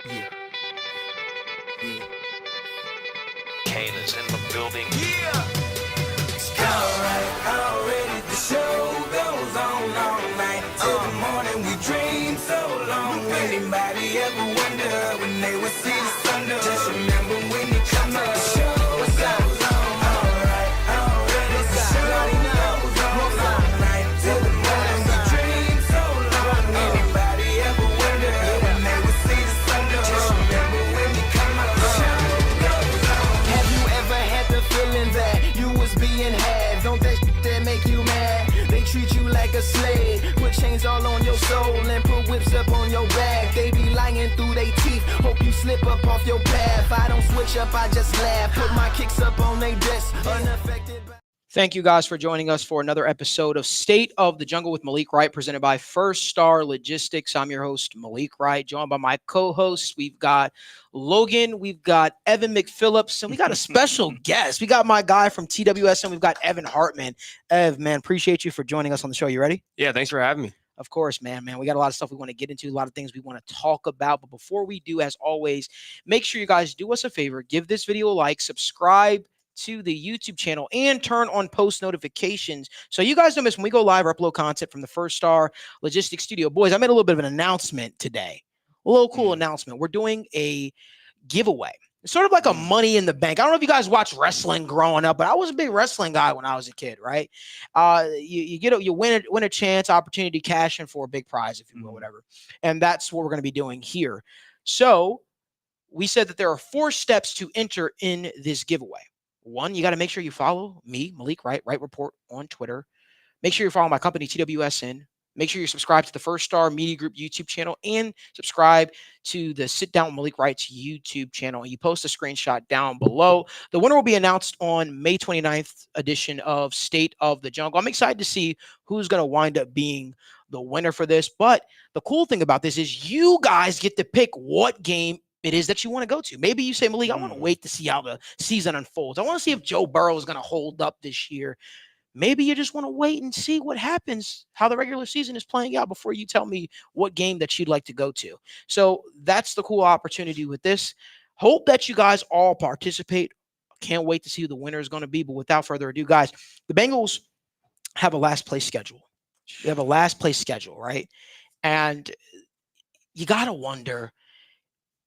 Yeah. Yeah. Kane is in the building. Yeah. Already the show goes on all night till the morning. We dream so long. Anybody ever wonder when they would see the sun? Just remember when you come up. The show goes on. Already the show goes on all night till the morning. We dream so long. Anybody ever wonder when they would see the sun? Just remember when you come up. The show goes on. Have you ever had the feeling that you was being had? Don't that shit that make you mad? They treat you like a slave, put chains all on your soul and put whips up on your back. They be lying through they teeth, hope you slip up off your path. I don't switch up, I just laugh, put my kicks up on they desk, unaffected by... Thank you guys for joining us for another episode of State of the Jungle with Malik Wright, presented by First Star Logistics. I'm your host, Malik Wright, joined by my co-hosts. We've got Logan, we've got Evan McPhillips, and we got a special guest. We got my guy from TWS, and we've got Evan Hartman. Ev, man, appreciate you for joining us on the show. You ready? Yeah, thanks for having me. Of course, man. We got a lot of stuff we want to get into, a lot of things we want to talk about. But before we do, as always, make sure you guys do us a favor, give this video a like, subscribe to the YouTube channel, and turn on post notifications so you guys don't miss when we go live or upload content from the First Star Logistics Studio. Boys, I made a little bit of an announcement today. A little cool announcement. We're doing a giveaway. It's sort of like a Money in the Bank. I don't know if you guys watched wrestling growing up, but I was a big wrestling guy when I was a kid, right? You win a chance, opportunity, cash in for a big prize, if you will, whatever. And that's what we're going to be doing here. So we said that there are 4 steps to enter in this giveaway. 1, you got to make sure you follow me, Malik Wright, Wright Report on Twitter. Make sure you follow my company, TWSN. Make sure you subscribe to the First Star Media Group YouTube channel and subscribe to the Sitdown with Malik Wright's YouTube channel. And you post a screenshot down below. The winner will be announced on May 29th edition of State of the Jungle. I'm excited to see who's going to wind up being the winner for this. But the cool thing about this is you guys get to pick what game it is that you want to go to. Maybe you say, Malik, I want to wait to see how the season unfolds. I want to see if Joe Burrow is going to hold up this year. Maybe you just want to wait and see what happens, how the regular season is playing out before you tell me what game that you'd like to go to. So that's the cool opportunity with this. Hope that you guys all participate. Can't wait to see who the winner is going to be. But without further ado, guys, the Bengals have a last place schedule. They have a last place schedule, right? And you got to wonder,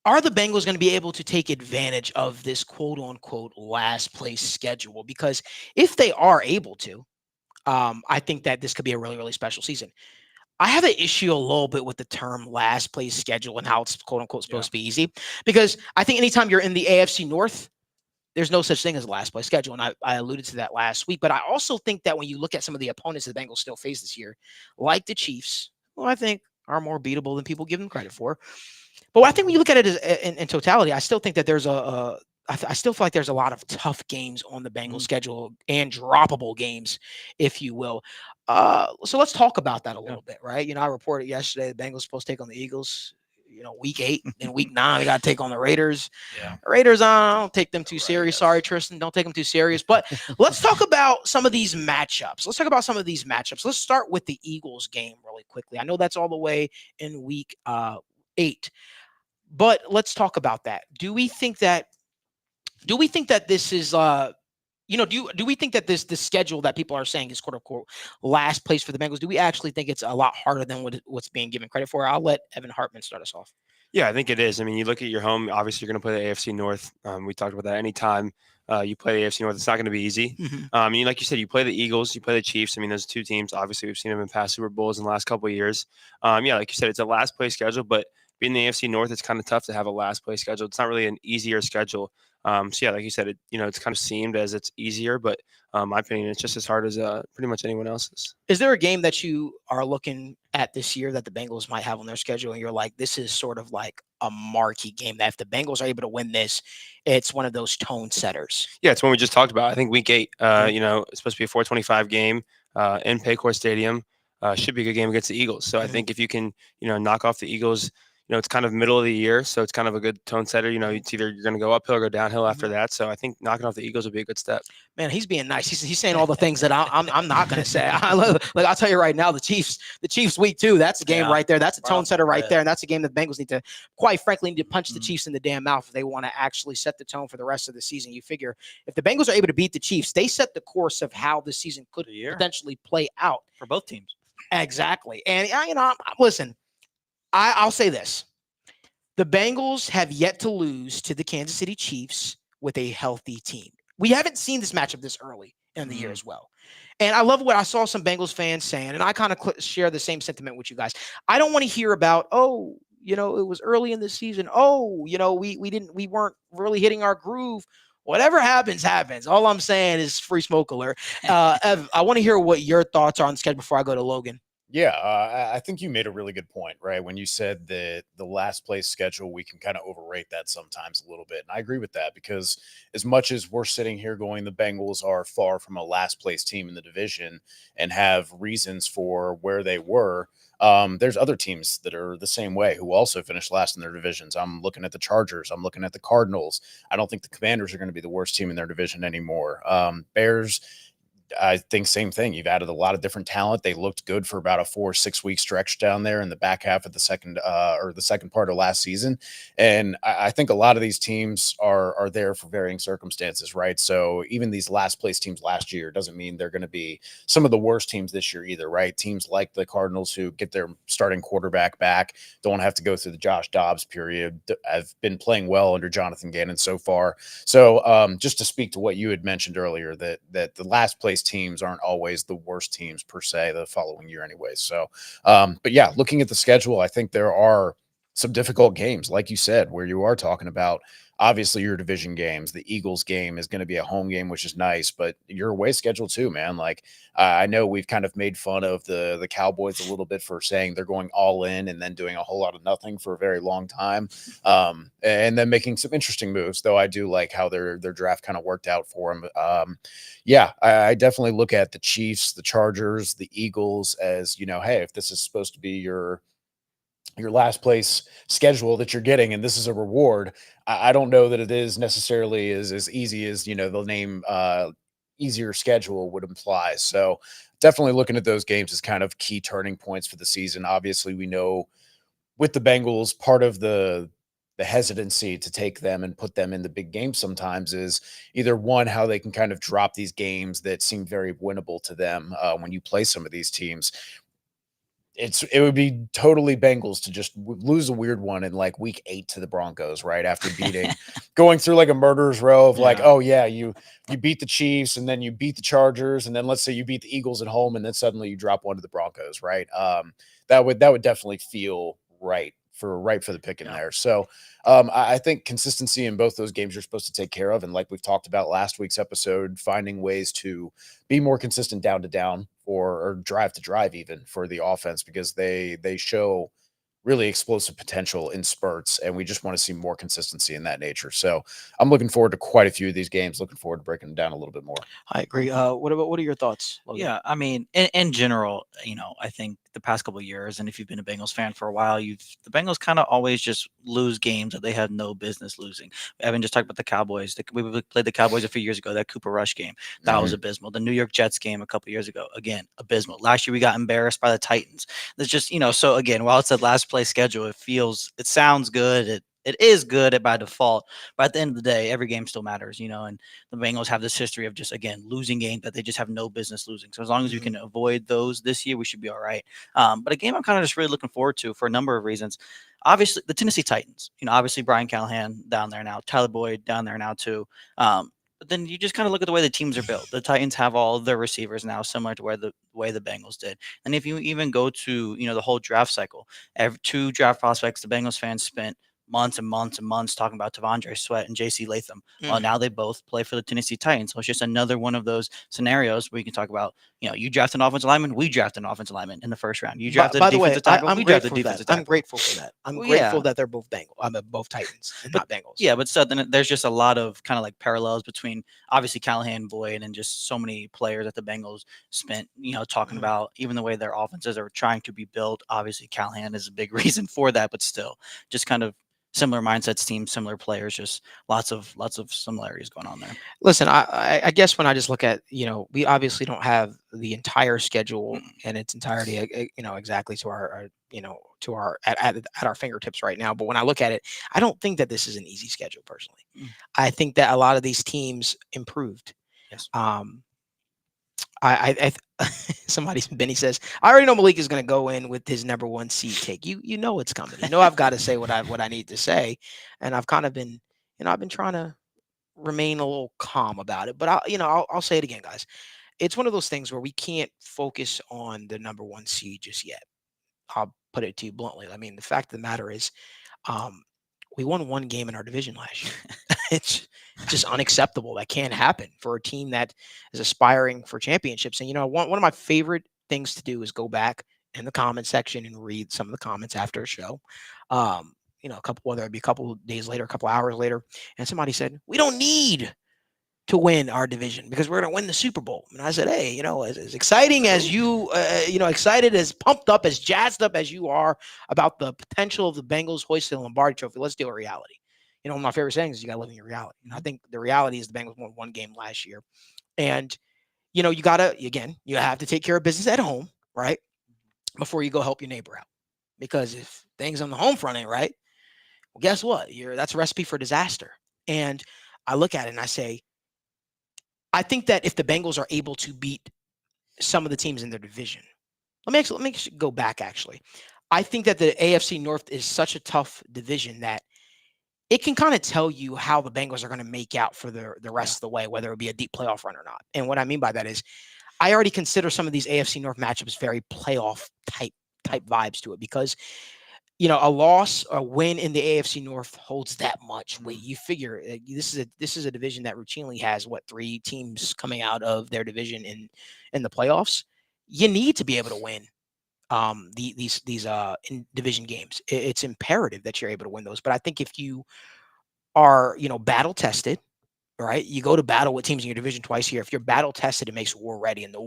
are the Bengals going to be able to take advantage of this quote-unquote last place schedule? Because if they are able to, I think that this could be a really, really special season. I have an issue a little bit with the term last place schedule and how it's quote-unquote supposed to be easy. Because I think anytime you're in the AFC North, there's no such thing as a last place schedule. And I alluded to that last week. But I also think that when you look at some of the opponents the Bengals still face this year, like the Chiefs, who I think are more beatable than people give them credit for. But I think when you look at it in totality, I still think that there's I still feel like there's a lot of tough games on the Bengals schedule and droppable games, if you will. So let's talk about that a little bit, right? I reported yesterday the Bengals supposed to take on the Eagles, week 8. Then week 9, we got to take on the Raiders. Yeah. Raiders, I don't take them too serious. Sorry, Tristan. Don't take them too serious. But let's talk about some of these matchups. Let's start with the Eagles game really quickly. I know that's all the way in week 8. But let's talk about that. Do we think that this is do we think that the schedule that people are saying is quote unquote last place for the Bengals? Do we actually think it's a lot harder than what's being given credit for? I'll let Evan Hartman start us off. Yeah, I think it is. I mean, you look at your home, obviously you're going to play the AFC North. We talked about that. Anytime you play the AFC North, it's not going to be easy. Like you said, you play the Eagles, you play the Chiefs. I mean, those 2 teams, obviously we've seen them in past Super Bowls in the last couple of years. Like you said, it's a last place schedule, but being the AFC North, it's kind of tough to have a last place schedule. It's not really an easier schedule. Like you said, it's kind of seemed as it's easier, but my opinion, it's just as hard as pretty much anyone else's. Is there a game that you are looking at this year that the Bengals might have on their schedule and you're like, this is sort of like a marquee game that if the Bengals are able to win this, it's one of those tone setters? Yeah, it's one we just talked about. I think week 8, it's supposed to be a 425 game in Paycor Stadium. Should be a good game against the Eagles. So I think if you can, knock off the Eagles, it's kind of middle of the year, so it's kind of a good tone setter. It's either you're going to go uphill or go downhill after that. So I think knocking off the Eagles would be a good step. Man, he's being nice. He's saying all the things that I'm not going to say. Like I'll tell you right now, the Chiefs week 2, that's a game right there. That's a tone setter right there, and that's a game that the Bengals need to, quite frankly, need to punch the Chiefs in the damn mouth if they want to actually set the tone for the rest of the season. You figure if the Bengals are able to beat the Chiefs, they set the course of how the season could potentially play out for both teams. Exactly, and listen, I'll say this. The Bengals have yet to lose to the Kansas City Chiefs with a healthy team. We haven't seen this matchup this early in the year as well. And I love what I saw some Bengals fans saying, and I kind of share the same sentiment with you guys. I don't want to hear about, it was early in the season. We weren't really hitting our groove. Whatever happens, happens. All I'm saying is free smoke alert. Ev, I want to hear what your thoughts are on the schedule before I go to Logan. Yeah, I think you made a really good point, right? When you said that the last place schedule, we can kind of overrate that sometimes a little bit. And I agree with that because as much as we're sitting here going, the Bengals are far from a last place team in the division and have reasons for where they were. There's other teams that are the same way who also finished last in their divisions. I'm looking at the Chargers. I'm looking at the Cardinals. I don't think the Commanders are going to be the worst team in their division anymore. Bears, I think same thing. You've added a lot of different talent. They looked good for about a 4-6 week stretch down there in the back half of the second part of last season. And I think a lot of these teams are there for varying circumstances, right? So even these last place teams last year doesn't mean they're going to be some of the worst teams this year either, right? Teams like the Cardinals who get their starting quarterback back, don't have to go through the Josh Dobbs period. I've been playing well under Jonathan Gannon so far. So just to speak to what you had mentioned earlier, that the last place teams aren't always the worst teams per se the following year anyways. So, but yeah, looking at the schedule, I think there are some difficult games, like you said, where you are talking about obviously your division games. The Eagles game is going to be a home game, which is nice, but your away schedule too, man. Like I know we've kind of made fun of the Cowboys a little bit for saying they're going all in and then doing a whole lot of nothing for a very long time. And then making some interesting moves, though I do like how their draft kind of worked out for them. Yeah, I definitely look at the Chiefs, the Chargers, the Eagles as, hey, if this is supposed to be your last place schedule that you're getting, and this is a reward, I don't know that it is necessarily as easy as, the name easier schedule would imply. So definitely looking at those games as kind of key turning points for the season. Obviously, we know with the Bengals, part of the hesitancy to take them and put them in the big games sometimes is either one, how they can kind of drop these games that seem very winnable to them when you play some of these teams. It would be totally Bengals to just lose a weird one in like week 8 to the Broncos, right? After going through like a murderer's row of like, oh yeah, you beat the Chiefs and then you beat the Chargers. And then let's say you beat the Eagles at home and then suddenly you drop one to the Broncos, right? That would definitely feel right for the pick in there. So I think consistency in both those games you're supposed to take care of. And like we've talked about last week's episode, finding ways to be more consistent down to down or drive to drive even for the offense, because they show really explosive potential in spurts, and we just want to see more consistency in that nature. So I'm looking forward to quite a few of these games, looking forward to breaking them down a little bit more. I agree. What are your thoughts, Logan? Yeah, I mean, in general, I think the past couple of years, and if you've been a Bengals fan for a while, the Bengals kind of always just lose games that they had no business losing. We haven't just talked about the Cowboys. We played the Cowboys a few years ago, that Cooper Rush game. That was abysmal. The New York Jets game a couple years ago, again, abysmal. Last year we got embarrassed by the Titans. There's just, so again, while it's a last place schedule, it sounds good. It is good by default, but at the end of the day, every game still matters, and the Bengals have this history of just, again, losing games that they just have no business losing. So as long as we can avoid those this year, we should be all right. But a game I'm kind of just really looking forward to for a number of reasons. Obviously, the Tennessee Titans, obviously Brian Callahan down there now, Tyler Boyd down there now too. But then you just kind of look at the way the teams are built. The Titans have all of their receivers now, similar to the way the Bengals did. And if you even go to, the whole draft cycle, every 2 draft prospects the Bengals fans spent months and months and months talking about Tavondre Sweat and J.C. Latham. Well, Mm. now they both play for the Tennessee Titans. So it's just another one of those scenarios where you can talk about, you draft an offensive lineman, we draft an offensive lineman in the first round. You drafted By a the way, defensive tackle, I'm we drafted a grateful for that. defensive tackle. I'm grateful for that. I'm Well, grateful yeah. that they're both both Titans and not Bengals. Yeah, but so then there's just a lot of kind of like parallels between obviously Callahan, Boyd, and just so many players that the Bengals spent, talking Mhm. about even the way their offenses are trying to be built. Obviously, Callahan is a big reason for that, but still, just kind of similar mindsets, teams, similar players, just lots of similarities going on there. Listen, I guess when I just look at, we obviously don't have the entire schedule in its entirety, exactly to our at our fingertips right now. But when I look at it, I don't think that this is an easy schedule personally. Mm. I think that a lot of these teams improved. Yes. Benny says, I already know Malik is going to go in with his number 1 seed take. You know it's coming. I've got to say what I need to say, and I've kind of been, I've been trying to remain a little calm about it. But I'll say it again, guys. It's one of those things where we can't focus on the number 1 seed just yet. I'll put it to you bluntly. I mean, the fact of the matter is, we won 1 game in our division last year. It's just unacceptable. That can't happen for a team that is aspiring for championships. And one of my favorite things to do is go back in the comment section and read some of the comments after a show. Whether it be a couple of days later, a couple hours later, and somebody said, we don't need to win our division because we're going to win the Super Bowl. And I said, hey, as exciting as you, excited, as pumped up, as jazzed up as you are about the potential of the Bengals hoisting the Lombardi Trophy, let's deal with reality. One of my favorite sayings is you got to live in your reality. And I think the reality is the Bengals won 1 game last year. And, you have to take care of business at home, right? Before you go help your neighbor out. Because if things on the home front ain't right, well, guess what? That's a recipe for disaster. And I look at it and I say, I think that if the Bengals are able to beat some of the teams in their division, let me go back actually. I think that the AFC North is such a tough division that it can kind of tell you how the Bengals are going to make out for the rest of the way, whether it be a deep playoff run or not. And what I mean by that is I already consider some of these AFC North matchups very playoff type vibes to it because a win in the AFC North holds that much weight. You figure this is a division that routinely has 3 teams coming out of their division in the playoffs. You need to be able to win these in division games. It's imperative that you're able to win those. But I think if you are battle tested, right? You go to battle with teams in your division twice a year. If you're battle tested, it makes war ready. And the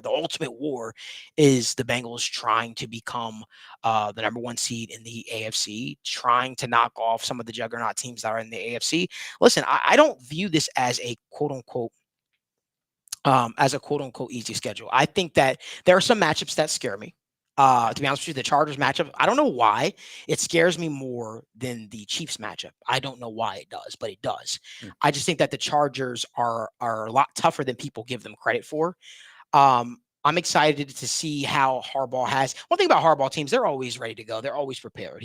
ultimate war is the Bengals trying to become the number 1 seed in the AFC, trying to knock off some of the juggernaut teams that are in the AFC. Listen, I don't view this as a quote unquote easy schedule. I think that there are some matchups that scare me. To be honest with you, the Chargers matchup, I don't know why it scares me more than the Chiefs matchup. I don't know why it does, but it does. I just think that the Chargers are a lot tougher than people give them credit for. I'm excited to see how Harbaugh has. One thing about Harbaugh teams, they're always ready to go. They're always prepared.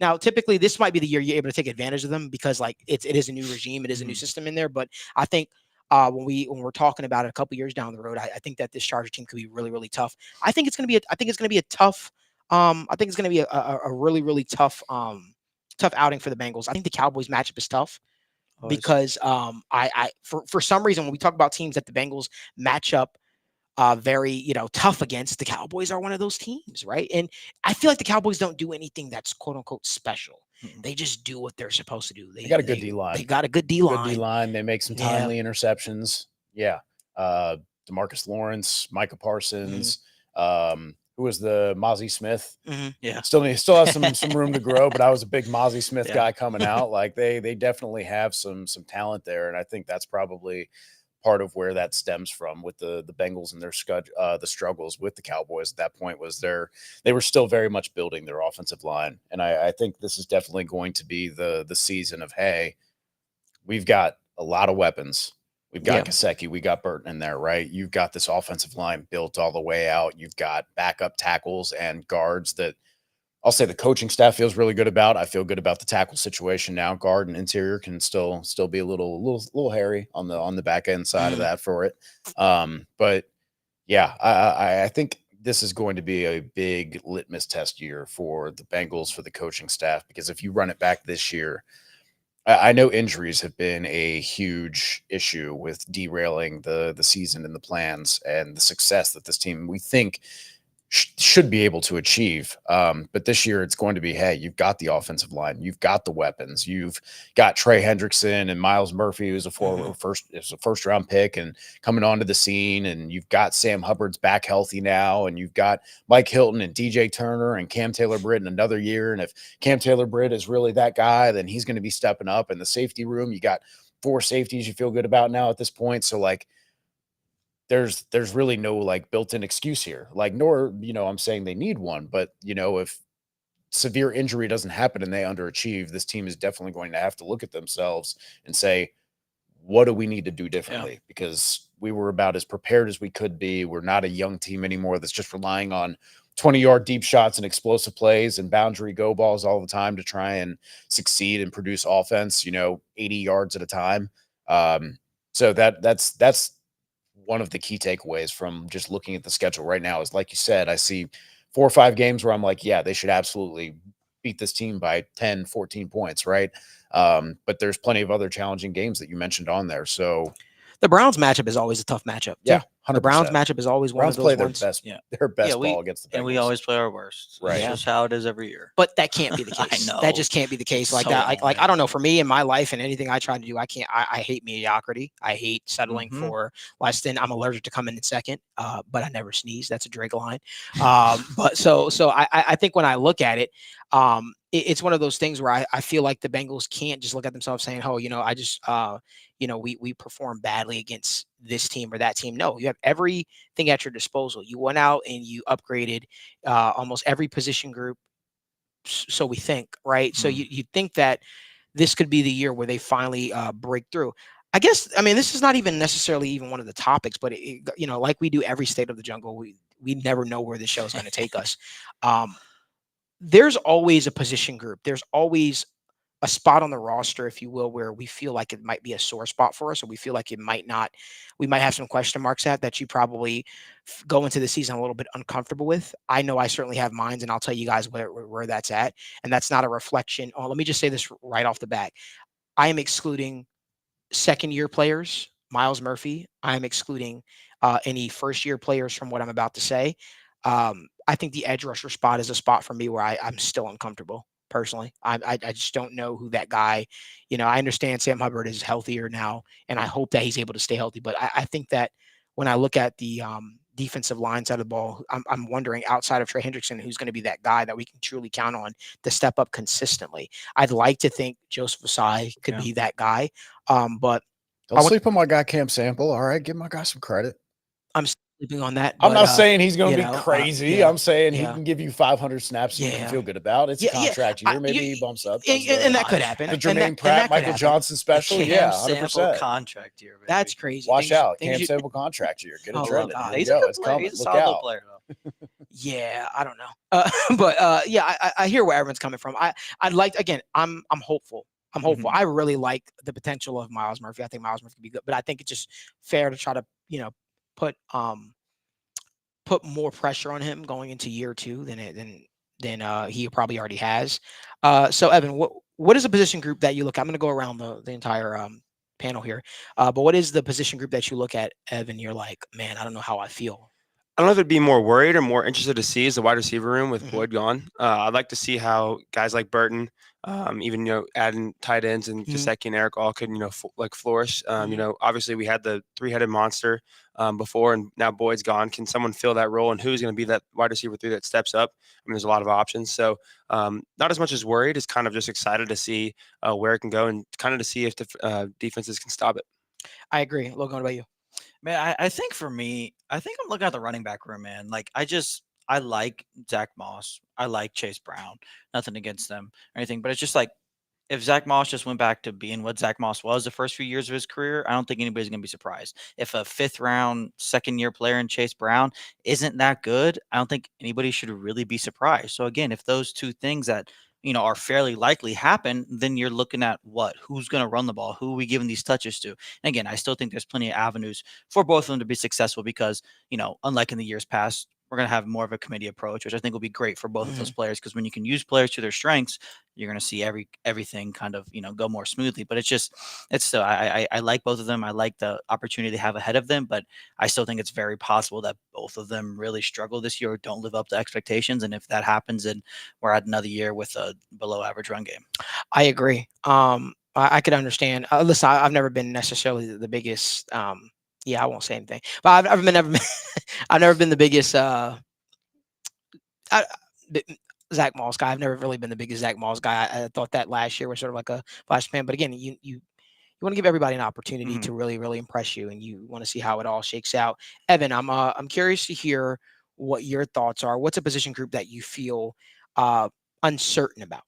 Now, typically this might be the year you're able to take advantage of them because it is a new regime. It is a new system in there. But I think when we're talking about it a couple years down the road, I think that this Charger team could be really, really tough. I think it's going to be a tough. I think it's going to be a really, really tough outing for the Bengals. I think the Cowboys matchup is tough because for some reason when we talk about teams that the Bengals match up very tough against, the Cowboys are one of those teams, right? And I feel like the Cowboys don't do anything that's quote unquote special. They just do what they're supposed to do. They got a good D line. They got a good D line. Good D line. They make some timely interceptions. Yeah. DeMarcus Lawrence, Micah Parsons. Who was the Mozzie Smith? Yeah. Still has some room to grow, but I was a big Mozzie Smith guy coming out. Like they definitely have some talent there, and I think that's probably part of where that stems from with the Bengals and their the struggles with the Cowboys at that point was they were still very much building their offensive line. And I think this is definitely going to be the season of, hey, we've got a lot of weapons. We've got Gesicki, we got Burton in there, right? You've got this offensive line built all the way out. You've got backup tackles and guards that I'll say the coaching staff feels really good about. I feel good about the tackle situation now. Guard and interior can still be a little hairy on the back end side of that for it. But yeah, I think this is going to be a big litmus test year for the Bengals, for the coaching staff, because if you run it back this year, I know injuries have been a huge issue with derailing the season and the plans and the success that this team, we think, should be able to achieve. But this year it's going to be, hey, you've got the offensive line, you've got the weapons, you've got Trey Hendrickson and Miles Murphy, who's a first round pick and coming onto the scene, and you've got Sam Hubbard's back healthy now, and you've got Mike Hilton and DJ Turner and Cam Taylor-Britt in another year. And if Cam Taylor-Britt is really that guy, then he's going to be stepping up. In the safety room, you got 4 safeties you feel good about now at this point. So like, there's really no like built-in excuse here. Like, nor, I'm saying they need one, but if severe injury doesn't happen and they underachieve, this team is definitely going to have to look at themselves and say, what do we need to do differently? Yeah. Because we were about as prepared as we could be. We're not a young team anymore that's just relying on 20-yard deep shots and explosive plays and boundary go balls all the time to try and succeed and produce offense, 80 yards at a time. So that's one of the key takeaways from just looking at the schedule right now is, like you said, I see 4 or 5 games where I'm like, yeah, they should absolutely beat this team by 10, 14 points, right? But there's plenty of other challenging games that you mentioned on there. So the Browns matchup is always a tough matchup. Yeah, 100%. The Browns matchup is always one of those ones. Their best ball against the Bengals. And we always play our worst. Right. That's just how it is every year. But that can't be the case. I know. That just can't be the case. Like So that. Like I don't know. For me in my life and anything I try to do, I can't. I hate mediocrity. I hate settling for less than. I'm allergic to coming in second. But I never sneeze. That's a Drake line. But so I think when I look at it, it's one of those things where I feel like the Bengals can't just look at themselves saying, oh, I just we perform badly against this team or that team. No, you have everything at your disposal. You went out and you upgraded almost every position group. So we think, right? So you think that this could be the year where they finally break through. I guess, this is not even necessarily even one of the topics, but like we do every State of the Jungle, we never know where the show is going to take us. There's always a position group. There's always a spot on the roster, if you will, where we feel like it might be a sore spot for us, or we feel like it might not. We might have some question marks at that you probably go into the season a little bit uncomfortable with. I know I certainly have mine, and I'll tell you guys where that's at. And that's not a reflection. Oh, let me just say this right off the bat. I am excluding second-year players, Miles Murphy. I am excluding any first-year players from what I'm about to say. I think the edge rusher spot is a spot for me where I'm still uncomfortable. Personally, I just don't know who that guy, I understand Sam Hubbard is healthier now, and I hope that he's able to stay healthy. But I think that when I look at the defensive line side of the ball, I'm wondering, outside of Trey Hendrickson, who's going to be that guy that we can truly count on to step up consistently. I'd like to think Joseph Ossai could be that guy. But don't sleep on my guy Cam Sample. All right, give my guy some credit. I'm sleeping on that. I'm not saying he's going to be crazy. I'm saying he yeah. can give you 500 snaps you can feel good about. It's a contract year. Maybe he bumps up. And that could happen. The Jermaine Pratt, Michael Johnson special. Yeah, 100%. Contract year. Baby. That's crazy. Watch out. Cam Sample contract year. Get it trending. He's a good player. He's a solid player, though. Yeah, I don't know. But I hear where everyone's coming from. I'd like, again, I'm hopeful. I'm hopeful. I really like the potential of Miles Murphy. I think Miles Murphy could be good, but I think it's just fair to try to, put more pressure on him going into year 2 than he probably already has. So Evan, what is a position group that you look at? I'm going to go around the entire panel here. But what is the position group that you look at, Evan? You're like, man, I don't know how I feel. I don't know if it'd be more worried or more interested to see is the wide receiver room with Boyd gone. I'd like to see how guys like Burton, even adding tight ends and Gesicki and Eric all could flourish. Obviously we had the 3-headed monster before, and now Boyd's gone. Can someone fill that role, and who's going to be that wide receiver 3 that steps up? There's a lot of options. So not as much as worried, as kind of just excited to see where it can go and kind of to see if the defenses can stop it. I agree. Logan, what about you? Man, I think for me, I think I'm looking at the running back room, man. Like, I like Zach Moss. I like Chase Brown. Nothing against them or anything, but it's just like, if Zach Moss just went back to being what Zach Moss was the first few years of his career, I don't think anybody's going to be surprised. If a 5th-round, second-year player in Chase Brown isn't that good, I don't think anybody should really be surprised. So again, if those two things that are fairly likely happen, then you're looking at who's going to run the ball, who are we giving these touches to? And again, I still think there's plenty of avenues for both of them to be successful because, unlike in the years past, we're going to have more of a committee approach, which I think will be great for both of those players, because when you can use players to their strengths, you're going to see everything kind of, go more smoothly. But it's still, I like both of them. I like the opportunity they have ahead of them, but I still think it's very possible that both of them really struggle this year or don't live up to expectations. And if that happens, then we're at another year with a below average run game. I agree. I could understand. Listen, I've never been necessarily the biggest. Yeah, I won't say anything, but I've never been. I've never been the biggest. Zach Moss guy. I've never really been the biggest Zach Moss guy. I thought that last year was sort of like a flash pan. But again, you want to give everybody an opportunity to really, really impress you, and you want to see how it all shakes out. Evan, I'm curious to hear what your thoughts are. What's a position group that you feel uncertain about?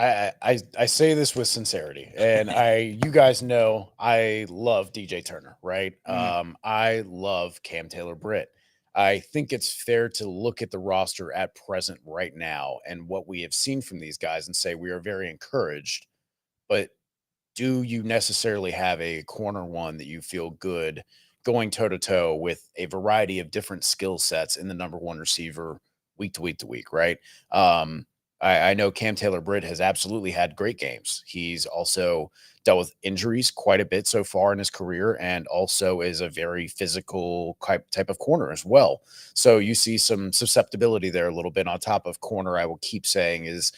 I say this with sincerity, and you guys know I love DJ Turner, right? I love Cam Taylor-Britt. I think it's fair to look at the roster at present right now and what we have seen from these guys and say we are very encouraged, but do you necessarily have a corner one that you feel good going toe to toe with a variety of different skill sets in the number one receiver week to week to week, right? I know Cam Taylor-Britt has absolutely had great games. He's also dealt with injuries quite a bit so far in his career, and also is a very physical type of corner as well. So you see some susceptibility there a little bit. On top of corner, I will keep saying is,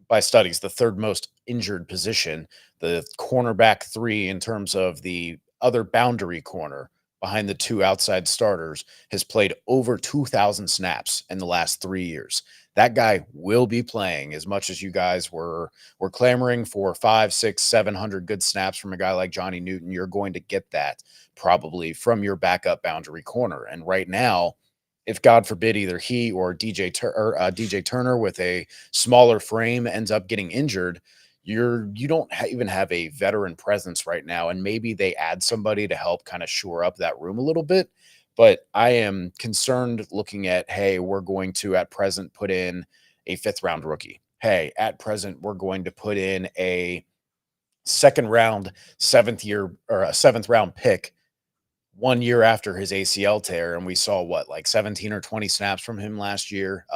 by studies, the third most injured position. The cornerback 3 in terms of the other boundary corner behind the 2 outside starters has played over 2,000 snaps in the last 3 years. That guy will be playing as much as you guys were clamoring for 500, 600, 700 good snaps from a guy like Johnny Newton. You're going to get that probably from your backup boundary corner. And right now, if God forbid either he or DJ Turner with a smaller frame ends up getting injured, you don't even have a veteran presence right now. And maybe they add somebody to help kind of shore up that room a little bit. But I am concerned looking at, hey, we're going to at present put in a 5th round rookie. Hey, at present, we're going to put in a 2nd round, 7th round pick 1 year after his ACL tear. And we saw like 17 or 20 snaps from him last year.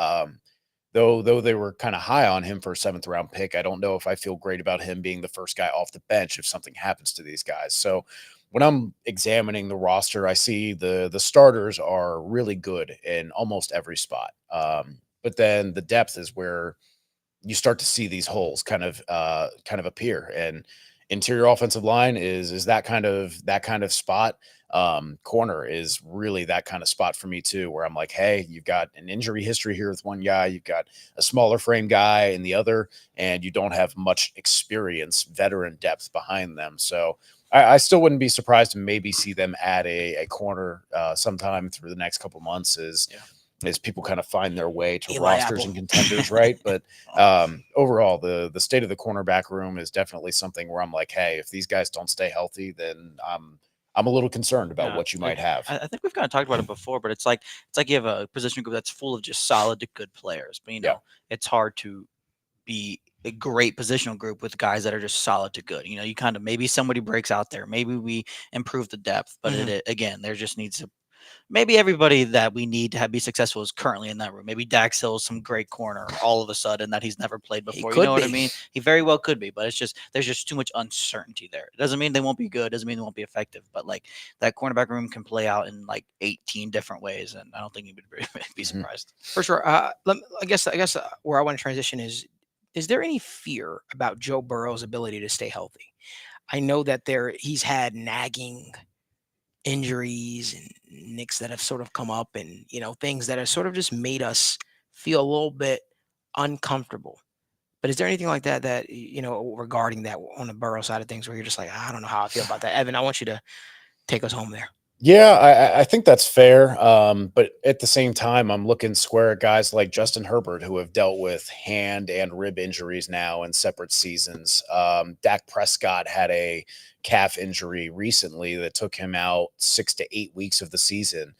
Though they were kind of high on him for a 7th round pick, I don't know if I feel great about him being the first guy off the bench if something happens to these guys. So when I'm examining the roster, I see the starters are really good in almost every spot. But then the depth is where you start to see these holes kind of appear. And interior offensive line is that kind of spot. Corner is really that kind of spot for me too, where I'm like, hey, you've got an injury history here with one guy, you've got a smaller frame guy in the other, and you don't have much experience, veteran depth behind them. So I still wouldn't be surprised to maybe see them add a corner sometime through the next couple months as people kind of find their way to Eli rosters Apple. and contenders, right? But overall, the state of the cornerback room is definitely something where I'm like, hey, if these guys don't stay healthy, then I'm a little concerned about what you might have. I think we've kind of talked about it before, but it's like you have a position group that's full of just solid to good players. But it's hard to be a great positional group with guys that are just solid to good. You kind of, maybe somebody breaks out there, maybe we improve the depth, but again, there just needs to. Maybe everybody that we need to be successful is currently in that room. Maybe Dax Hill is some great corner all of a sudden that he's never played before. You know what I mean? He very well could be, but there's just too much uncertainty there. It doesn't mean they won't be good. Doesn't mean they won't be effective. But like that cornerback room can play out in like 18 different ways, and I don't think you'd be surprised. For sure. I guess where I want to transition is there any fear about Joe Burrow's ability to stay healthy? I know that he's had nagging injuries and nicks that have sort of come up, and things that have sort of just made us feel a little bit uncomfortable. But is there anything like that regarding that on the Burrow side of things where you're just like, I don't know how I feel about that? Evan, I want you to take us home there. Yeah, I think that's fair. But at the same time, I'm looking square at guys like Justin Herbert, who have dealt with hand and rib injuries now in separate seasons. Dak Prescott had a calf injury recently that took him out 6 to 8 weeks of the season.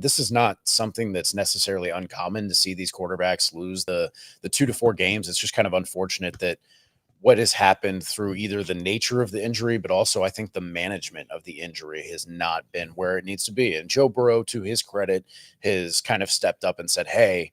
This is not something that's necessarily uncommon to see these quarterbacks lose the 2 to 4 games. It's just kind of unfortunate that what has happened through either the nature of the injury, but also I think the management of the injury has not been where it needs to be. And Joe Burrow, to his credit, has kind of stepped up and said, hey,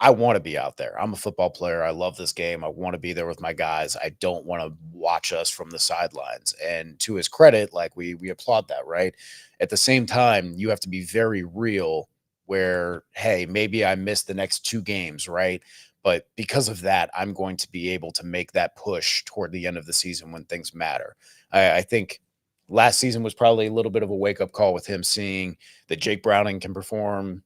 I want to be out there. I'm a football player. I love this game. I want to be there with my guys. I don't want to watch us from the sidelines. And to his credit, like we applaud that, right? At the same time, you have to be very real where, hey, maybe I missed the next 2 games, right? But because of that, I'm going to be able to make that push toward the end of the season when things matter. I think last season was probably a little bit of a wake-up call with him seeing that Jake Browning can perform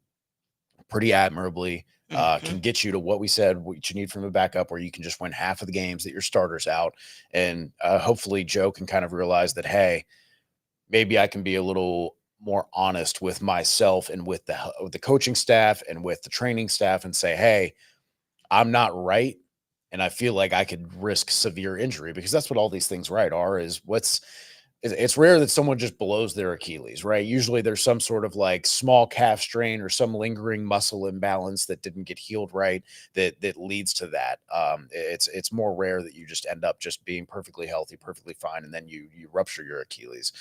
pretty admirably, can get you to what we said, what you need from a backup, where you can just win half of the games that your starter's out. And hopefully Joe can kind of realize that, hey, maybe I can be a little more honest with myself and with the coaching staff and with the training staff and say, hey, I'm not right. And I feel like I could risk severe injury, because that's what all these things, right, are, is it's rare that someone just blows their Achilles, right? Usually there's some sort of like small calf strain or some lingering muscle imbalance that didn't get healed right that leads to that. It's more rare that you just end up just being perfectly healthy, perfectly fine, and then you rupture your Achilles.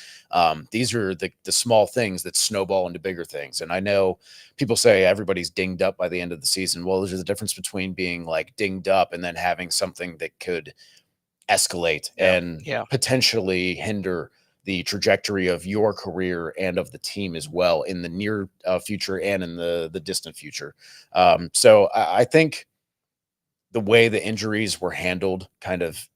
These are the small things that snowball into bigger things. And I know people say everybody's dinged up by the end of the season. Well, there's a difference between being like dinged up and then having something that could escalate and potentially hinder the trajectory of your career and of the team as well in the near future and in the distant future. So I think the way the injuries were handled kind of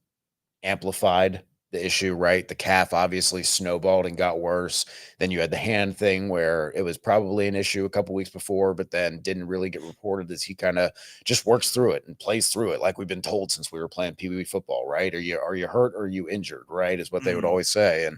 amplified the issue, right? The calf obviously snowballed and got worse. Then you had the hand thing where it was probably an issue a couple weeks before, but then didn't really get reported as he kind of just works through it and plays through it, like we've been told since we were playing Pee Wee football, right? Are you hurt or are you injured, right? Is what they would always say.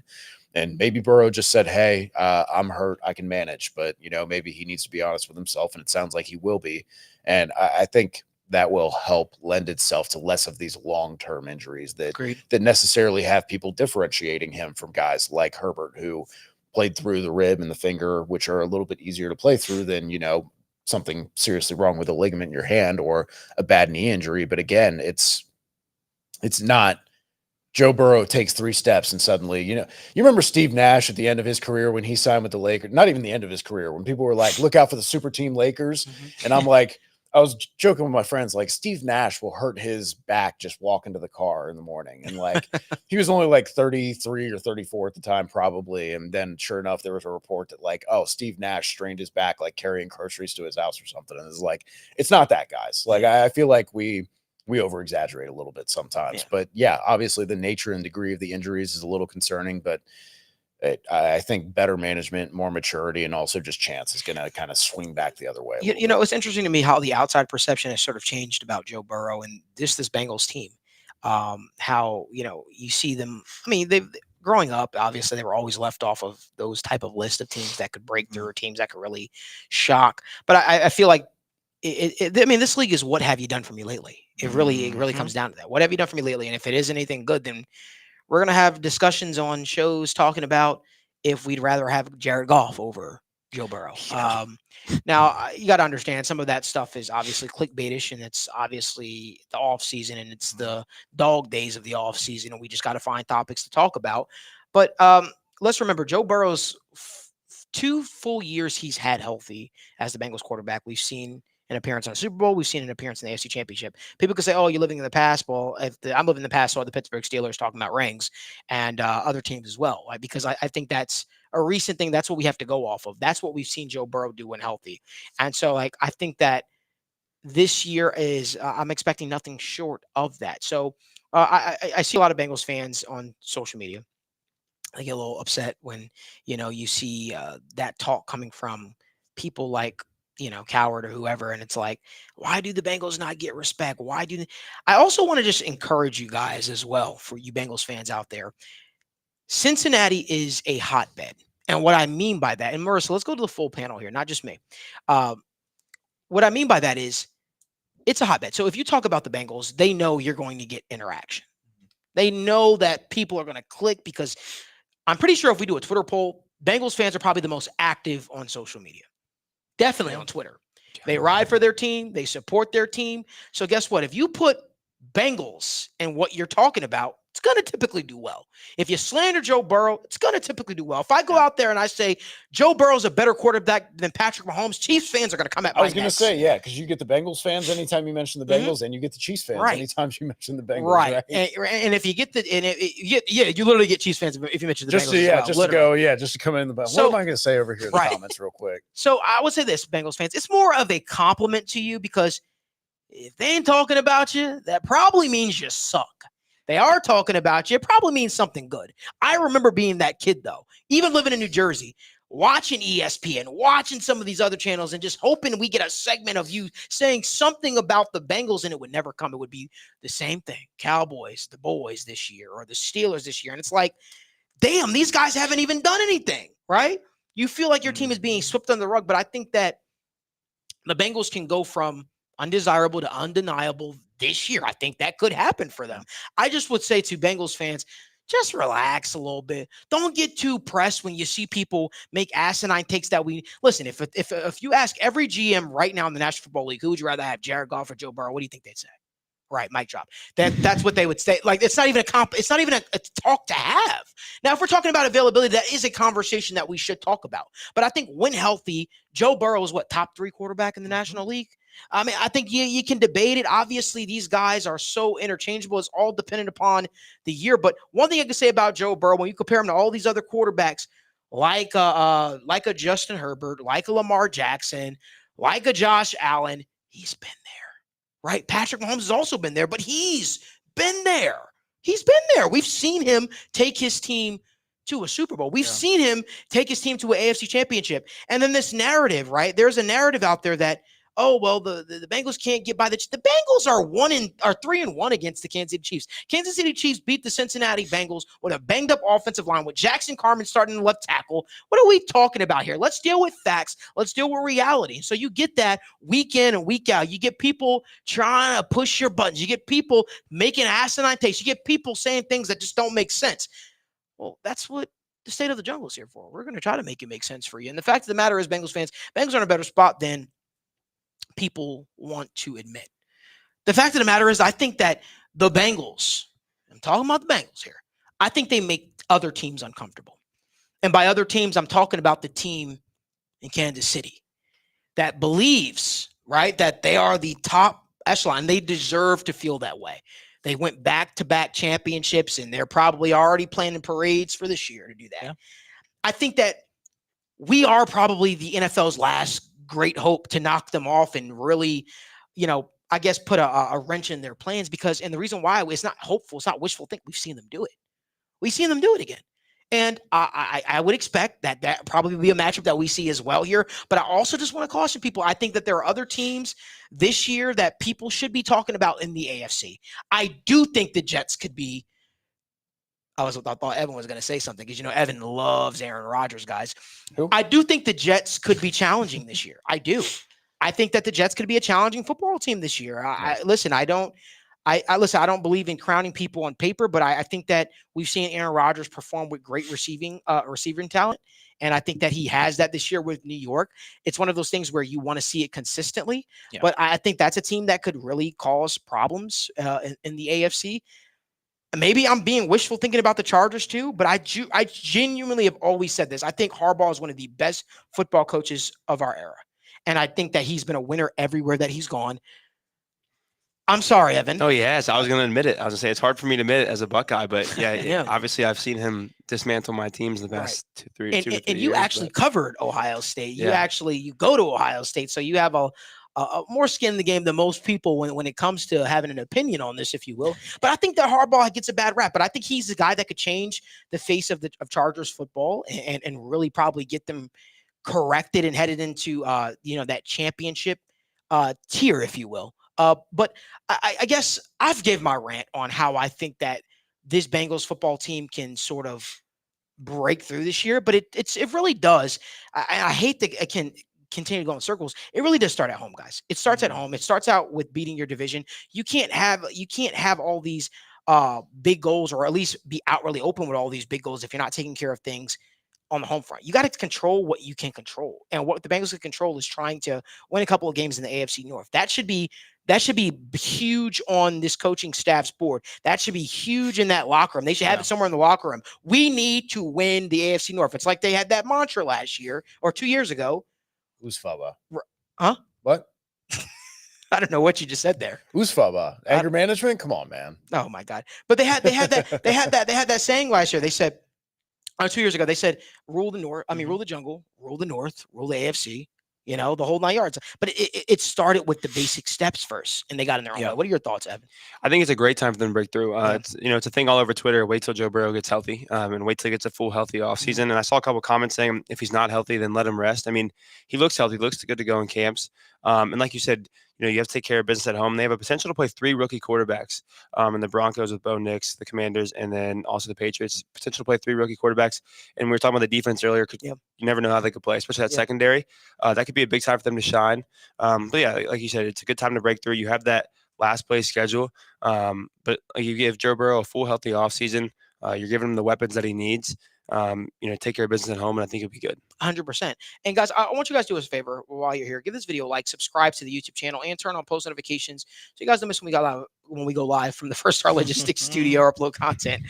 And maybe Burrow just said, hey, I'm hurt, I can manage. But, maybe he needs to be honest with himself, and it sounds like he will be. And I think that will help lend itself to less of these long-term injuries that necessarily have people differentiating him from guys like Herbert, who played through the rib and the finger, which are a little bit easier to play through than, something seriously wrong with a ligament in your hand or a bad knee injury. But again, it's not Joe Burrow takes 3 steps and suddenly, you remember Steve Nash at the end of his career when he signed with the Lakers, not even the end of his career, when people were like, look out for the super team Lakers. And I'm like, I was joking with my friends, like, Steve Nash will hurt his back just walking to the car in the morning. And like, he was only like 33 or 34 at the time, probably. And then sure enough, there was a report that like, oh, Steve Nash strained his back, like carrying groceries to his house or something. And it's like, it's not that, guys. Like, I feel like we over exaggerate a little bit sometimes, but yeah, obviously the nature and degree of the injuries is a little concerning, but I think better management, more maturity, and also just chance is going to kind of swing back the other way. It's interesting to me how the outside perception has sort of changed about Joe Burrow and this Bengals team. How, you see them. I mean, they've growing up, obviously they were always left off of those type of list of teams that could break through, or teams that could really shock. But I feel like I mean, this league is what have you done for me lately? It really comes down to that. What have you done for me lately? And if it isn't anything good, then we're going to have discussions on shows talking about if we'd rather have Jared Goff over Joe Burrow. Now, you got to understand some of that stuff is obviously clickbaitish, and it's obviously the off season, and it's the dog days of the off season, and we just got to find topics to talk about. But let's remember, Joe Burrow's 2 full years he's had healthy as the Bengals quarterback. We've seen an appearance on the Super Bowl. We've seen an appearance in the AFC Championship. People could say, "Oh, you're living in the past." Well, I'm living in the past, so are the Pittsburgh Steelers talking about rings and other teams as well, right? Because I think that's a recent thing. That's what we have to go off of. That's what we've seen Joe Burrow do when healthy. And so, I think that this year is I'm expecting nothing short of that. So I see a lot of Bengals fans on social media. I get a little upset when you see that talk coming from people like Coward or whoever, and it's like, why do the Bengals not get respect? Why do I also want to just encourage you guys as well, for you Bengals fans out there. Cincinnati is a hotbed, and what I mean by that, and Marissa, let's go to the full panel here, not just me. What I mean by that is it's a hotbed. So if you talk about the Bengals, they know you're going to get interaction. They know that people are going to click, because I'm pretty sure if we do a Twitter poll, Bengals fans are probably the most active on social media. Definitely on Twitter. They ride for their team. They support their team. So guess what? If you put Bengals and what you're talking about, it's going to typically do well. If you slander Joe Burrow, it's going to typically do well. If I go out there and I say Joe Burrow's a better quarterback than Patrick Mahomes, Chiefs fans are going to come at my I was going to say, yeah, because you get the Bengals fans anytime you mention the Bengals, and you get the Chiefs fans anytime you mention the Bengals. Right. And if you get you literally get Chiefs fans if you mention the Bengals. Just to come in the Bengals. What am I going to say over here in the comments real quick? So I would say this, Bengals fans, it's more of a compliment to you because if they ain't talking about you, that probably means you suck. They are talking about you. It probably means something good. I remember being that kid, though, even living in New Jersey, watching ESPN, watching some of these other channels, and just hoping we get a segment of you saying something about the Bengals, and it would never come. It would be the same thing. Cowboys, the boys this year, or the Steelers this year. And it's like, damn, these guys haven't even done anything, right? You feel like your team is being swept under the rug, but I think that the Bengals can go from undesirable to undeniable this year. I think that could happen for them. I just would say to Bengals fans, just relax a little bit. Don't get too pressed when you see people make asinine takes that we listen. If you ask every GM right now in the National Football League, who would you rather have, Jared Goff or Joe Burrow? What do you think they'd say? Right, mic drop. That's what they would say. Like, it's not even it's not even a talk to have. Now, if we're talking about availability, that is a conversation that we should talk about. But I think when healthy, Joe Burrow is top 3 quarterback in the National League. I mean, I think you can debate it. Obviously, these guys are so interchangeable. It's all dependent upon the year. But one thing I can say about Joe Burrow, when you compare him to all these other quarterbacks, like a Justin Herbert, like a Lamar Jackson, like a Josh Allen, he's been there, right? Patrick Mahomes has also been there, but he's been there. He's been there. We've seen him take his team to a Super Bowl. We've seen him take his team to an AFC championship. And then this narrative, right? There's a narrative out there that, oh, well, the Bengals can't get by the Bengals are 3-1 against the Kansas City Chiefs. Kansas City Chiefs beat the Cincinnati Bengals with a banged up offensive line with Jackson Carman starting the left tackle. What are we talking about here? Let's deal with facts. Let's deal with reality. So you get that week in and week out. You get people trying to push your buttons. You get people making asinine takes. You get people saying things that just don't make sense. Well, that's what the state of the jungle is here for. We're going to try to make it make sense for you. And the fact of the matter is, Bengals fans, Bengals are in a better spot than people want to admit. The fact of the matter is, I think that the Bengals, I'm talking about the Bengals here, I think they make other teams uncomfortable. And by other teams, I'm talking about the team in Kansas City that believes, right, that they are the top echelon. They deserve to feel that way. They went back-to-back championships, and they're probably already planning parades for this year to do that. Yeah. I think that we are probably the NFL's last great hope to knock them off and really, I guess put a wrench in their plans, because, and the reason why it's not hopeful, it's not wishful thinking. We've seen them do it. We've seen them do it again. And I would expect that probably be a matchup that we see as well here. But I also just want to caution people. I think that there are other teams this year that people should be talking about in the AFC. I do think the Jets could be. I thought Evan was going to say something because, Evan loves Aaron Rodgers, guys. Who? I do think the Jets could be challenging this year. I do. I think that the Jets could be a challenging football team this year. Listen, I don't believe in crowning people on paper, but I think that we've seen Aaron Rodgers perform with great receiving talent. And I think that he has that this year with New York. It's one of those things where you want to see it consistently. Yeah. But I think that's a team that could really cause problems in the AFC. Maybe I'm being wishful thinking about the Chargers too, but I genuinely have always said this. I think Harbaugh is one of the best football coaches of our era. And I think that he's been a winner everywhere that he's gone. I'm sorry, Evan. Oh, yes. I was going to admit it. I was going to say it's hard for me to admit it as a Buckeye, but yeah. Obviously I've seen him dismantle my teams in the past 2 or 3 years. And you actually covered Ohio State. You go to Ohio State, so you have a more skin in the game than most people when it comes to having an opinion on this, if you will. But I think that Harbaugh gets a bad rap. But I think he's the guy that could change the face of Chargers football and really probably get them corrected and headed into that championship tier, if you will. But I guess I've gave my rant on how I think that this Bengals football team can sort of break through this year. But it really does. I hate that it can continue to go in circles. It really does start at home, guys. It starts at home. It starts out with beating your division. You can't have all these big goals, or at least be outwardly open with all these big goals, if you're not taking care of things on the home front. You got to control what you can control. And what the Bengals can control is trying to win a couple of games in the AFC North. That should be huge on this coaching staff's board. That should be huge in that locker room. They should have it somewhere in the locker room. We need to win the AFC North. It's like they had that mantra last year or 2 years ago. Usfaba. Huh? What? I don't know what you just said there. Usfaba. Anger management? Come on, man. Oh my God. But they had that saying last year. They said 2 years ago, they said, rule the North. I mean, rule the jungle, rule the North, rule the AFC, the whole 9 yards. But it started with the basic steps first, and they got in their own way. What are your thoughts, Evan? I think it's a great time for them to break through. It's a thing all over Twitter. Wait till Joe Burrow gets healthy, and wait till he gets a full healthy offseason. And I saw a couple comments saying if he's not healthy, then let him rest. I mean, he looks healthy, looks good to go in camps. And like you said, you have to take care of business at home. They have a potential to play 3 rookie quarterbacks, and the Broncos with Bo Nix, the Commanders, and then also the Patriots. Potential to play 3 rookie quarterbacks. And we were talking about the defense earlier. You never know how they could play, especially that secondary. That could be a big time for them to shine. But yeah, like you said, it's a good time to break through. You have that last place schedule, but you give Joe Burrow a full healthy offseason. You're giving him the weapons that he needs. Take care of business at home, and I think it'll be good. 100%. And guys, I want you guys to do us a favor while you're here. Give this video a like, subscribe to the YouTube channel, and turn on post notifications so you guys don't miss when we go live from the First Star Logistics studio or upload content.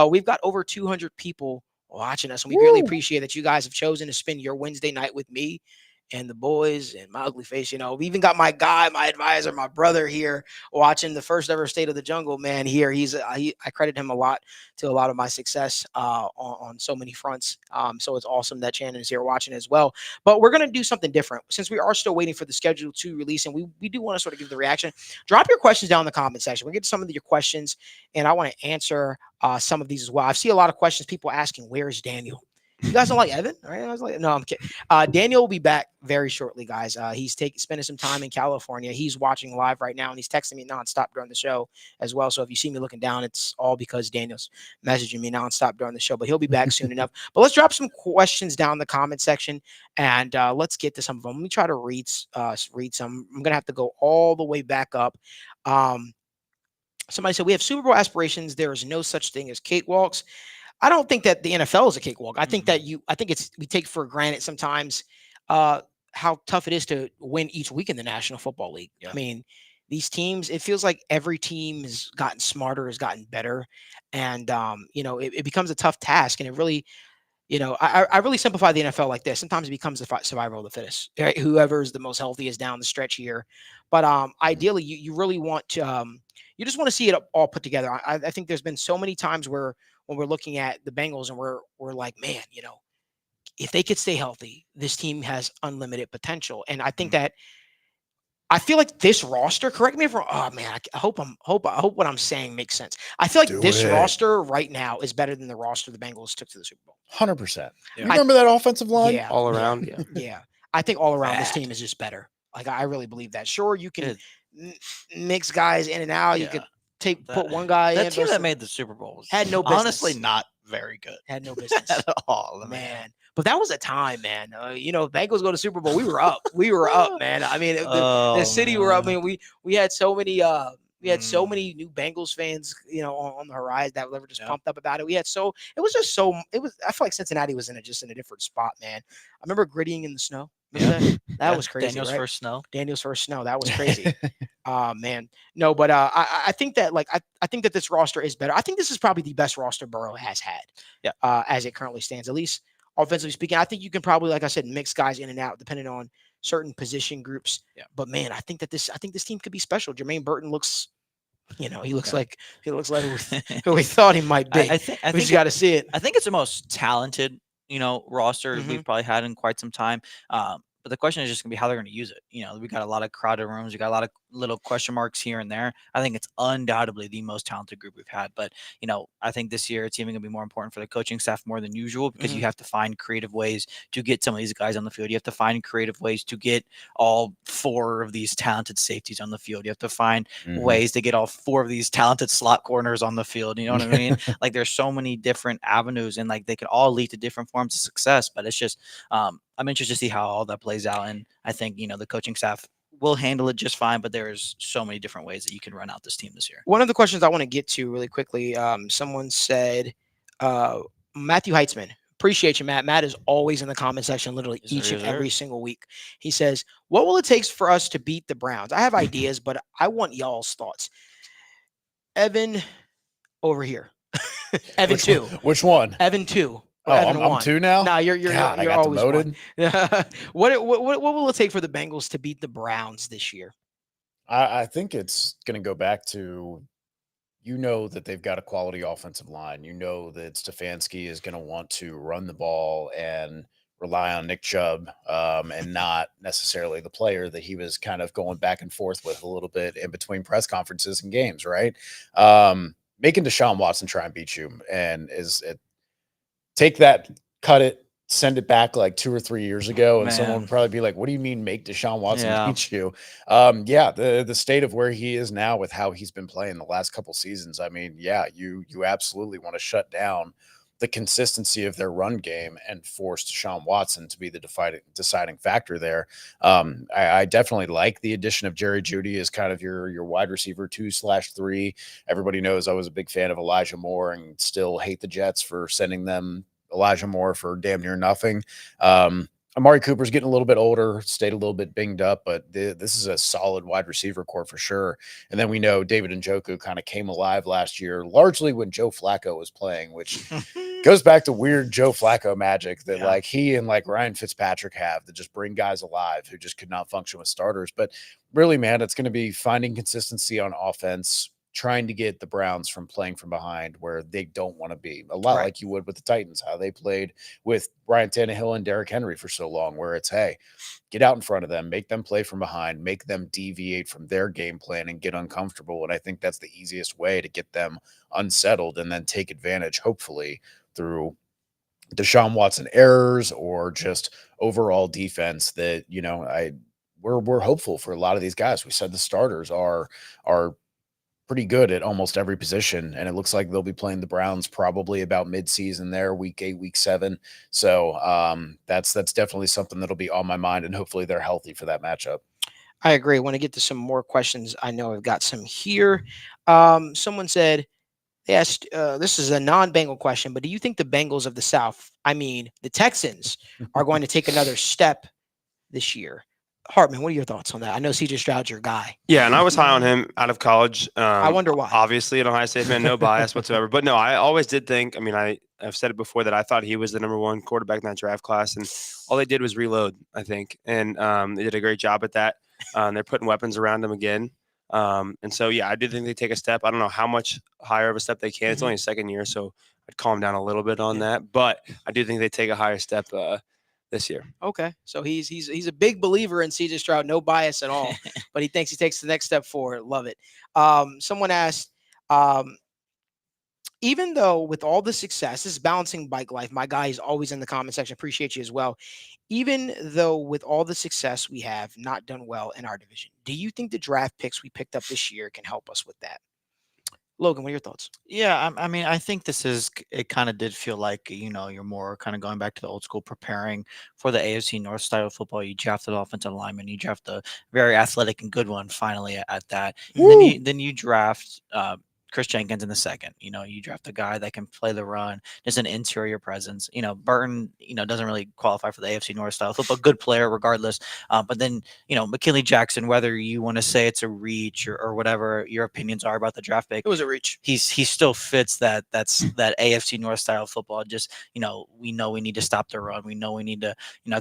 We've got over 200 people watching us, and we really appreciate that you guys have chosen to spend your Wednesday night with me and the boys and my ugly face. We even got my guy, my advisor, my brother here watching the first ever State of the Jungle, man. Here, I credit him a lot to a lot of my success on so many fronts. So it's awesome that Shannon is here watching as well. But we're going to do something different since we are still waiting for the schedule to release, and we do want to sort of give the reaction. Drop your questions down in the comment section. We'll get to some of your questions, and I want to answer some of these as well. I see a lot of questions, people asking, where is Daniel? You guys don't like Evan? All right. I was like, no, I'm kidding. Daniel will be back very shortly, guys. He's spending some time in California. He's watching live right now, and he's texting me nonstop during the show as well. So if you see me looking down, it's all because Daniel's messaging me nonstop during the show, but he'll be back soon enough. But let's drop some questions down in the comment section, and let's get to some of them. Let me try to read some. I'm going to have to go all the way back up. Somebody said, we have Super Bowl aspirations. There is no such thing as cakewalks. I don't think that the NFL is a cakewalk. I think that we take for granted sometimes how tough it is to win each week in the National Football League. I mean, these teams, it feels like every team has gotten smarter, has gotten better. And, it becomes a tough task. And it really, I really simplify the NFL like this. Sometimes it becomes the survival of the fittest, right? Whoever is the most healthy is down the stretch here. But ideally, you really want to, you just want to see it all put together. I think there's been so many times where when we're looking at the Bengals and we're like, man, if they could stay healthy, this team has unlimited potential. And I think that I feel like this roster, correct me if I'm wrong. Oh man, I hope what I'm saying makes sense. I feel like this roster right now is better than the roster the Bengals took to the Super Bowl. 100%. You remember that offensive line? Yeah, all around. Yeah. I think all around this team is just better. Like I really believe that. Sure, you can mix guys in and out. You could put one guy in. That team that made the Super Bowl had no business. Honestly, not very good. Had no business at all, man. But that was a time, man. Bengals go to Super Bowl. We were up. We were up, man. I mean, the city were up. I mean, we had so many. We had so many new Bengals fans, on the horizon that were just pumped up about it. I feel like Cincinnati was in a different spot, man. I remember grittying in the snow. That was crazy. Daniel's first snow. That was crazy. Man. No, but I think that I think that this roster is better. I think this is probably the best roster Burrow has had. Yeah. As it currently stands, at least offensively speaking. I think you can probably, like I said, mix guys in and out depending on certain position groups. Yeah. But man, I think this team could be special. Jermaine Burton looks, he looks like who we thought he might be. I think we just got to see it. I think it's the most talented, roster we've probably had in quite some time. But the question is just gonna be how they're gonna use it. We got a lot of crowded rooms. We got a lot of little question marks here and there. I think it's undoubtedly the most talented group we've had. But, I think this year it's even gonna be more important for the coaching staff more than usual because you have to find creative ways to get some of these guys on the field. You have to find creative ways to get all 4 of these talented safeties on the field. You have to find ways to get all 4 of these talented slot corners on the field. You know what I mean? Like there's so many different avenues and they could all lead to different forms of success. But it's just, I'm interested to see how all that plays out. And I think, the coaching staff will handle it just fine, but there's so many different ways that you can run out this team this year. One of the questions I want to get to really quickly, someone said, Matthew Heitzman, Appreciate you, Matt. Matt is always in the comment section, literally Yes, each sir, and yes, sir. every single week. He says, "What will it take for us to beat the Browns?" I have ideas, but I want y'all's thoughts. Evan over here. Evan Which one? 2. Which one? Evan 2. Or Oh, Evan I'm 1. two now. Nah, you're God, I you're got always one. demoted. What will it take for the Bengals to beat the Browns this year? I think it's going to go back to, that they've got a quality offensive line. You know that Stefanski is going to want to run the ball and rely on Nick Chubb, and not necessarily the player that he was kind of going back and forth with a little bit in between press conferences and games, right? Making Deshaun Watson try and beat you and take that, cut it, send it back like 2 or 3 years ago, and someone Man. would probably be like, "What do you mean make Deshaun Watson Yeah. beat you?" The state of where he is now with how he's been playing the last couple seasons. I mean, yeah, you absolutely want to shut down the consistency of their run game and force Deshaun Watson to be the deciding factor there. I definitely like the addition of Jerry Jeudy as kind of your wide receiver 2/3. Everybody knows I was a big fan of Elijah Moore and still hate the Jets for sending them Elijah Moore for damn near nothing. Amari Cooper's getting a little bit older, stayed a little bit binged up, but this is a solid wide receiver core for sure. And then we know David Njoku kind of came alive last year, largely when Joe Flacco was playing, which goes back to weird Joe Flacco magic that like he and like Ryan Fitzpatrick have that just bring guys alive who just could not function with starters. But really, man, it's going to be finding consistency on offense, trying to get the Browns from playing from behind where they don't want to be. A lot Right. like you would with the Titans, how they played with Ryan Tannehill and Derrick Henry for so long, where it's, hey, get out in front of them, make them play from behind, make them deviate from their game plan and get uncomfortable. And I think that's the easiest way to get them unsettled and then take advantage, hopefully, through Deshaun Watson errors or just overall defense that, we're hopeful for a lot of these guys. We said the starters are pretty good at almost every position, and it looks like they'll be playing the Browns probably about mid-season there, week 8, week 7. So that's definitely something that'll be on my mind, and hopefully they're healthy for that matchup. I agree. I want to get to some more questions. I know I've got some here. Someone said, they asked, this is a non-Bengal question, but do you think the Bengals of the South, I mean, the Texans, are going to take another step this year? Hartman, what are your thoughts on that? I know CJ Stroud's your guy. Yeah, and I was high on him out of college. I wonder why. Obviously, an Ohio State fan, no bias whatsoever. But no, I always did think. I mean, I've said it before that I thought he was the number 1 quarterback in that draft class, and all they did was reload, I think, and they did a great job at that. They're putting weapons around him again, and so yeah, I do think they take a step. I don't know how much higher of a step they can. It's only a second year, so I'd calm down a little bit on that. But I do think they take a higher step this year. Okay, so he's a big believer in CJ Stroud, no bias at all, but he thinks he takes the next step forward. Love it. Someone asked, even though with all the success, this is balancing bike life. My guy is always in the comment section. Appreciate you as well. Even though with all the success we have not done well in our division, do you think the draft picks we picked up this year can help us with that? Logan, what are your thoughts? Yeah, I mean, I think it kind of did feel like, you're more kind of going back to the old school, preparing for the AFC North style of football. You draft an offensive lineman, you draft a very athletic and good one finally at that. And then you draft Chris Jenkins in the second. You draft a guy that can play the run, just an interior presence. Burton, doesn't really qualify for the AFC North style football. Good player regardless. But then, McKinley Jackson, whether you want to say it's a reach or whatever your opinions are about the draft pick, It was a reach. he still fits that AFC North style football. Just, we know we need to stop the run. We know we need to,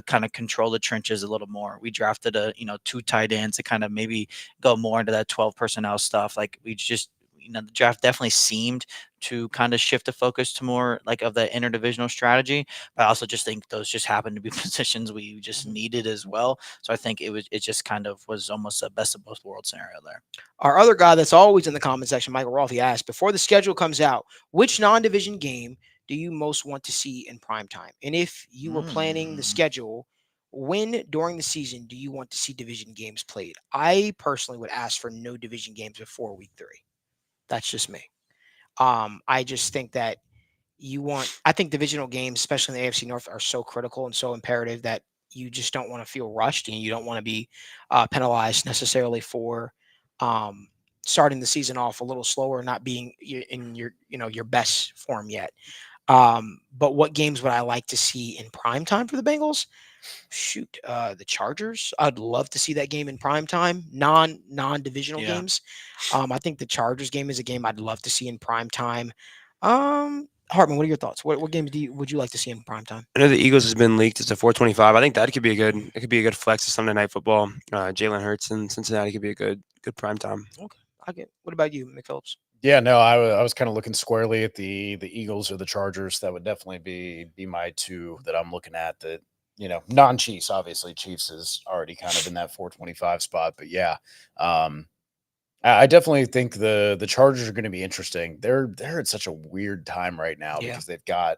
kind of control the trenches a little more. We drafted 2 tight ends to kind of maybe go more into that 12 personnel stuff. Like we just, the draft definitely seemed to kind of shift the focus to more like of the interdivisional strategy. But I also just think those just happened to be positions we just needed as well. So I think it just kind of was almost a best of both worlds scenario there. Our other guy that's always in the comment section, Michael Rolfe, he asked, before the schedule comes out, which non-division game do you most want to see in primetime? And if you were planning the schedule, when during the season do you want to see division games played? I personally would ask for no division games before week 3. That's just me. I just think that I think divisional games, especially in the AFC North, are so critical and so imperative that you just don't want to feel rushed and you don't want to be penalized necessarily for starting the season off a little slower, not being in your best form yet. But what games would I like to see in prime time for the Bengals? Shoot, the Chargers. I'd love to see that game in prime time, non-divisional Yeah. games. I think the Chargers game is a game I'd love to see in prime time. Hartman, what are your thoughts? What games would you like to see in prime time? I know the Eagles has been leaked. It's a 425. I think that could be a good flex to Sunday Night Football. Jalen Hurts in Cincinnati could be a good prime time. Okay, I get. What about you, McPhillips? Yeah, no, I was kind of looking squarely at the Eagles or the Chargers. That would definitely be my two that I'm looking at. That non-Chiefs, obviously Chiefs is already kind of in that 425 spot, but yeah, I definitely think the Chargers are going to be interesting. They're at such a weird time right now because they've got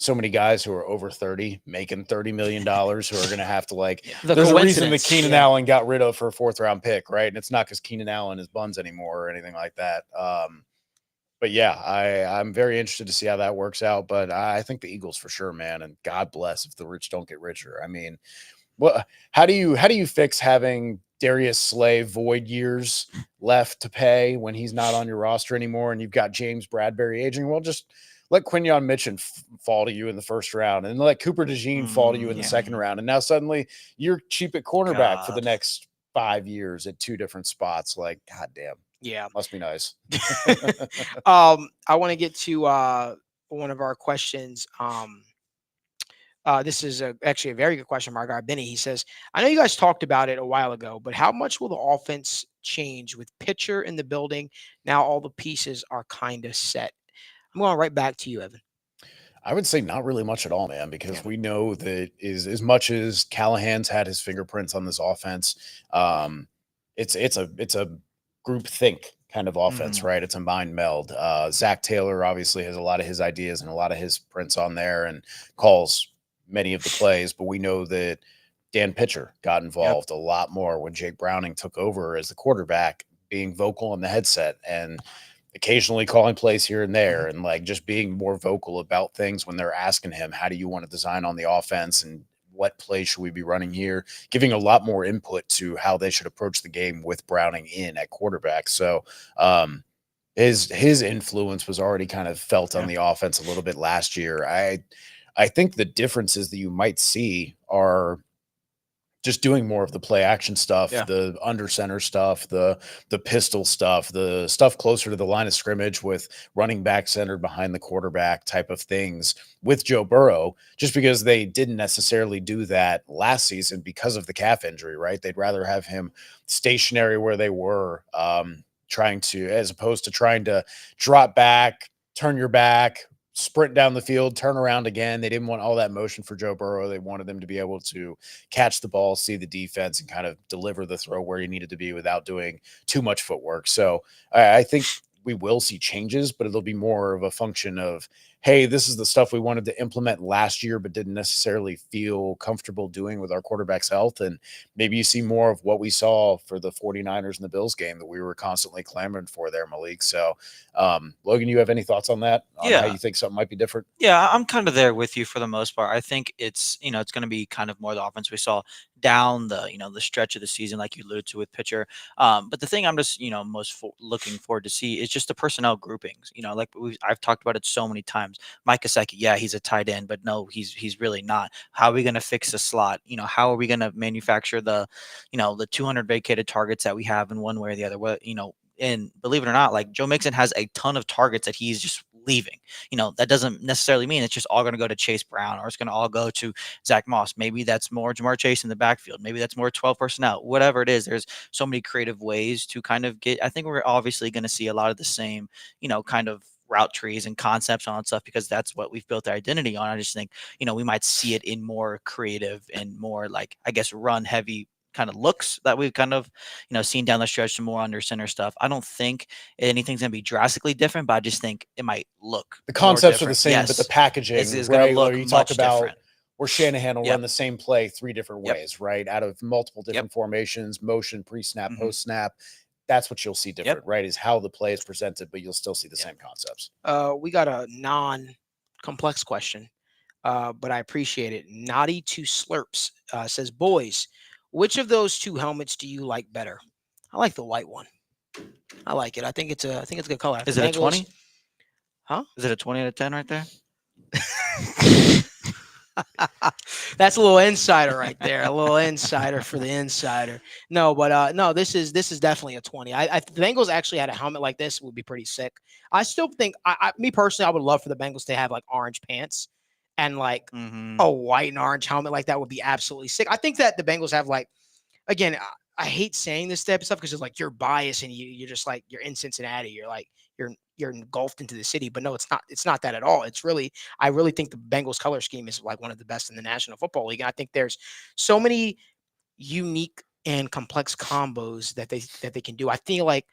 so many guys who are over 30 making $30 million who are going to have to there's a reason that Keenan Allen got rid of for a 4th round pick, right? And it's not because Keenan Allen is buns anymore or anything like that. But yeah, I'm very interested to see how that works out. But I think the Eagles for sure, man. And God bless if the rich don't get richer. I mean, how do you fix having Darius Slay void years left to pay when he's not on your roster anymore, and you've got James Bradbury aging? Well, just let Quinyon Mitchell fall to you in the 1st round, and let Cooper DeJean fall to you in the 2nd round. And now suddenly you're cheap at cornerback for the next 5 years at 2 different spots. Like, goddamn. Yeah. Must be nice. I want to get to one of our questions. This is actually a very good question, Margar Benny. He says, I know you guys talked about it a while ago, but how much will the offense change with pitcher in the building? Now all the pieces are kind of set. I'm going right back to you, Evan. I would say not really much at all, man, because we know that is as much as Callahan's had his fingerprints on this offense. It's a group think kind of offense, right? It's a mind meld. Zach Taylor obviously has a lot of his ideas and a lot of his prints on there and calls many of the plays, but we know that Dan Pitcher got involved a lot more when Jake Browning took over as the quarterback, being vocal in the headset and occasionally calling plays here and there, and just being more vocal about things when they're asking him, how do you want to design on the offense and what play should we be running here? Giving a lot more input to how they should approach the game with Browning in at quarterback. So his influence was already kind of felt on the offense a little bit last year. I think the differences that you might see are just doing more of the play action stuff, the under center stuff, the pistol stuff, the stuff closer to the line of scrimmage with running back centered behind the quarterback type of things with Joe Burrow, just because they didn't necessarily do that last season because of the calf injury, right? They'd rather have him stationary where they were, as opposed to trying to drop back, turn your back, sprint down the field, turn around again. They didn't want all that motion for Joe Burrow. They wanted them to be able to catch the ball, see the defense, and kind of deliver the throw where he needed to be without doing too much footwork. So I think we will see changes, but it'll be more of a function of, hey, this is the stuff we wanted to implement last year, but didn't necessarily feel comfortable doing with our quarterback's health. And maybe you see more of what we saw for the 49ers and the Bills game that we were constantly clamoring for there, Malik. So, Logan, you have any thoughts on that? On how you think something might be different? Yeah, I'm kind of there with you for the most part. I think it's going to be kind of more the offense we saw down the stretch of the season, like you alluded to with pitcher. But the thing I'm just most looking forward to see is just the personnel groupings. Like I've talked about it so many times. Mike Gesicki, yeah, he's a tight end, but no, he's really not. How are we going to fix the slot? How are we going to manufacture the 200 vacated targets that we have in one way or the other? And believe it or not, like Joe Mixon has a ton of targets that he's just leaving. That doesn't necessarily mean it's just all going to go to Chase Brown or it's going to all go to Zach Moss. Maybe that's more Jamar Chase in the backfield. Maybe that's more 12 personnel, whatever it is. There's so many creative ways to kind of get, I think we're obviously going to see a lot of the same, kind of route trees and concepts on stuff because that's what we've built our identity on. I just think, we might see it in more creative and more run heavy kind of looks that we've kind of, seen down the stretch, some more under center stuff. I don't think anything's going to be drastically different, but I just think it might look. The concepts are the same, but the packaging is going to look you much talk about different. Where Shanahan will run the same play 3 different ways, right? Out of multiple different formations, motion, pre-snap, post-snap. That's what you'll see different, right? Is how the play is presented, but you'll still see the same concepts. We got a non-complex question, but I appreciate it. Naughty to Slurps says, boys, which of those 2 helmets do you like better? I like the white one. I like it. I think it's a good color. Is it a 20? Huh? Is it a 20 out of 10 right there? That's a little insider right there. A little insider for the insider. No, but no, this is definitely a 20. The Bengals actually had a helmet like this, would be pretty sick. I still think me personally, I would love for the Bengals to have like orange pants and like a white and orange helmet like that would be absolutely sick. I think that the Bengals have like, again, I hate saying this type of stuff because it's like you're biased and you're just like you're in Cincinnati. You're like you're engulfed into the city, but no, it's not. It's not that at all. It's really, I really think the Bengals color scheme is like one of the best in the National Football League. And I think there's so many unique and complex combos that they can do. I feel like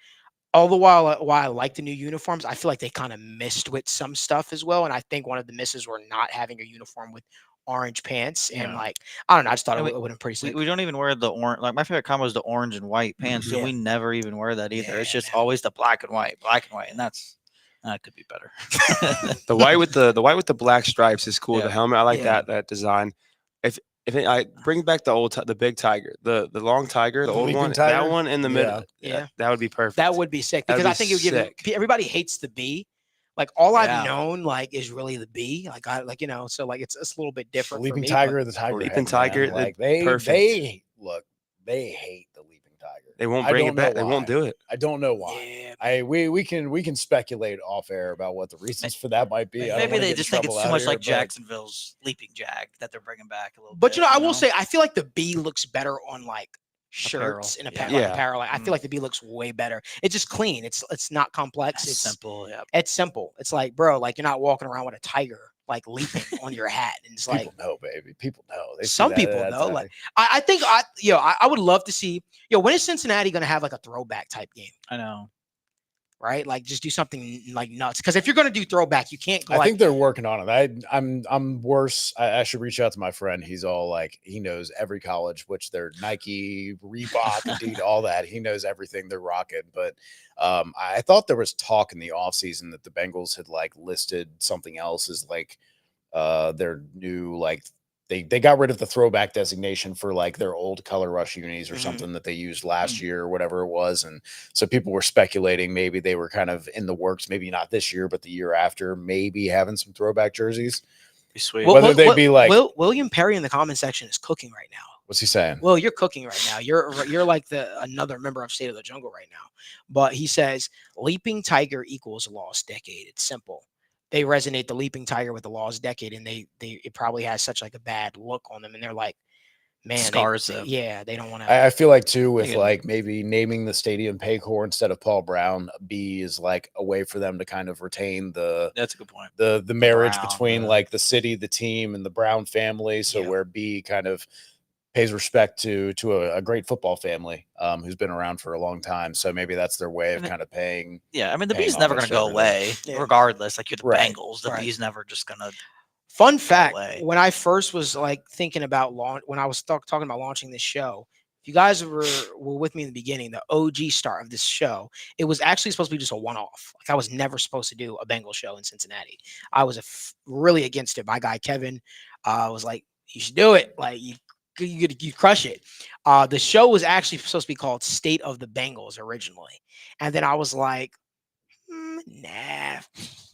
all the while I like the new uniforms, I feel like they kind of missed with some stuff as well. And I think one of the misses were not having a uniform with orange pants and like I don't know. I just thought it would have been pretty sick. We don't even wear the orange. Like my favorite combo is the orange and white pants, and we never even wear that either. It's just always the black and white, and that could be better. The white with the black stripes is cool. The helmet, I like that design. If I bring back the big tiger, the long tiger, the old one, that one in the middle, that would be perfect. That would be sick because I think it would give everybody hates the B. Like all I've known like is really the B. Like so like it's a little bit different. The leaping tiger or the tiger. Leaping tiger, like they hate the leaping tiger. They won't bring it back. They won't do it. I don't know why. Yeah. We can speculate off air about what the reasons for that might be. Maybe they just think it's too much like Jacksonville's leaping jag that they're bringing back a little bit. But I will say I feel like the B looks better on like shirts and apparel. I feel like the B looks way better. It's just clean. It's not complex. It's simple. Yeah. It's simple. It's like, bro, like you're not walking around with a tiger like leaping on your hat. And it's people like know, baby. People know. Some people know. Like I think I would love to see, when is Cincinnati gonna have like a throwback type game? I know. Right? Like just do something like nuts. Because if you're gonna do throwback, you can't go. I think they're working on it. I'm worse. I should reach out to my friend. He's all like, he knows every college, which they're Nike, Reebok, Adidas, all that. He knows everything they're rocking. But I thought there was talk in the offseason that the Bengals had like listed something else as like their new like they got rid of the throwback designation for like their old color rush unis or something that they used last year or whatever it was. And so people were speculating maybe they were kind of in the works, maybe not this year, but the year after, maybe having some throwback jerseys. Be sweet. Whether they'd be like William Perry in the comment section is cooking right now. What's he saying? Well, you're cooking right now. You're like another member of State of the Jungle right now. But he says leaping tiger equals lost decade. It's simple. They resonate the leaping tiger with the lost decade, and it probably has such like a bad look on them, and they're like, man, scars them. They don't want to. I feel like too with like maybe naming the stadium Paycor instead of Paul Brown. B is like a way for them to kind of retain that's a good point. The marriage between like the city, the team, and the Brown family. So where B kind of pays respect to a great football family who's been around for a long time. So maybe that's their way of kind of paying. Yeah, I mean, the B's never going to go away regardless. Like you're the Bengals. The B's never just going to. Fun fact, when I first was like thinking about when I was talking about launching this show, if you guys were with me in the beginning, the OG start of this show, it was actually supposed to be just a one-off. Like I was never supposed to do a Bengals show in Cincinnati. I was really against it. My guy, Kevin, was like, you should do it. Like you crush it. The show was actually supposed to be called State of the Bengals originally. And then I was like, nah,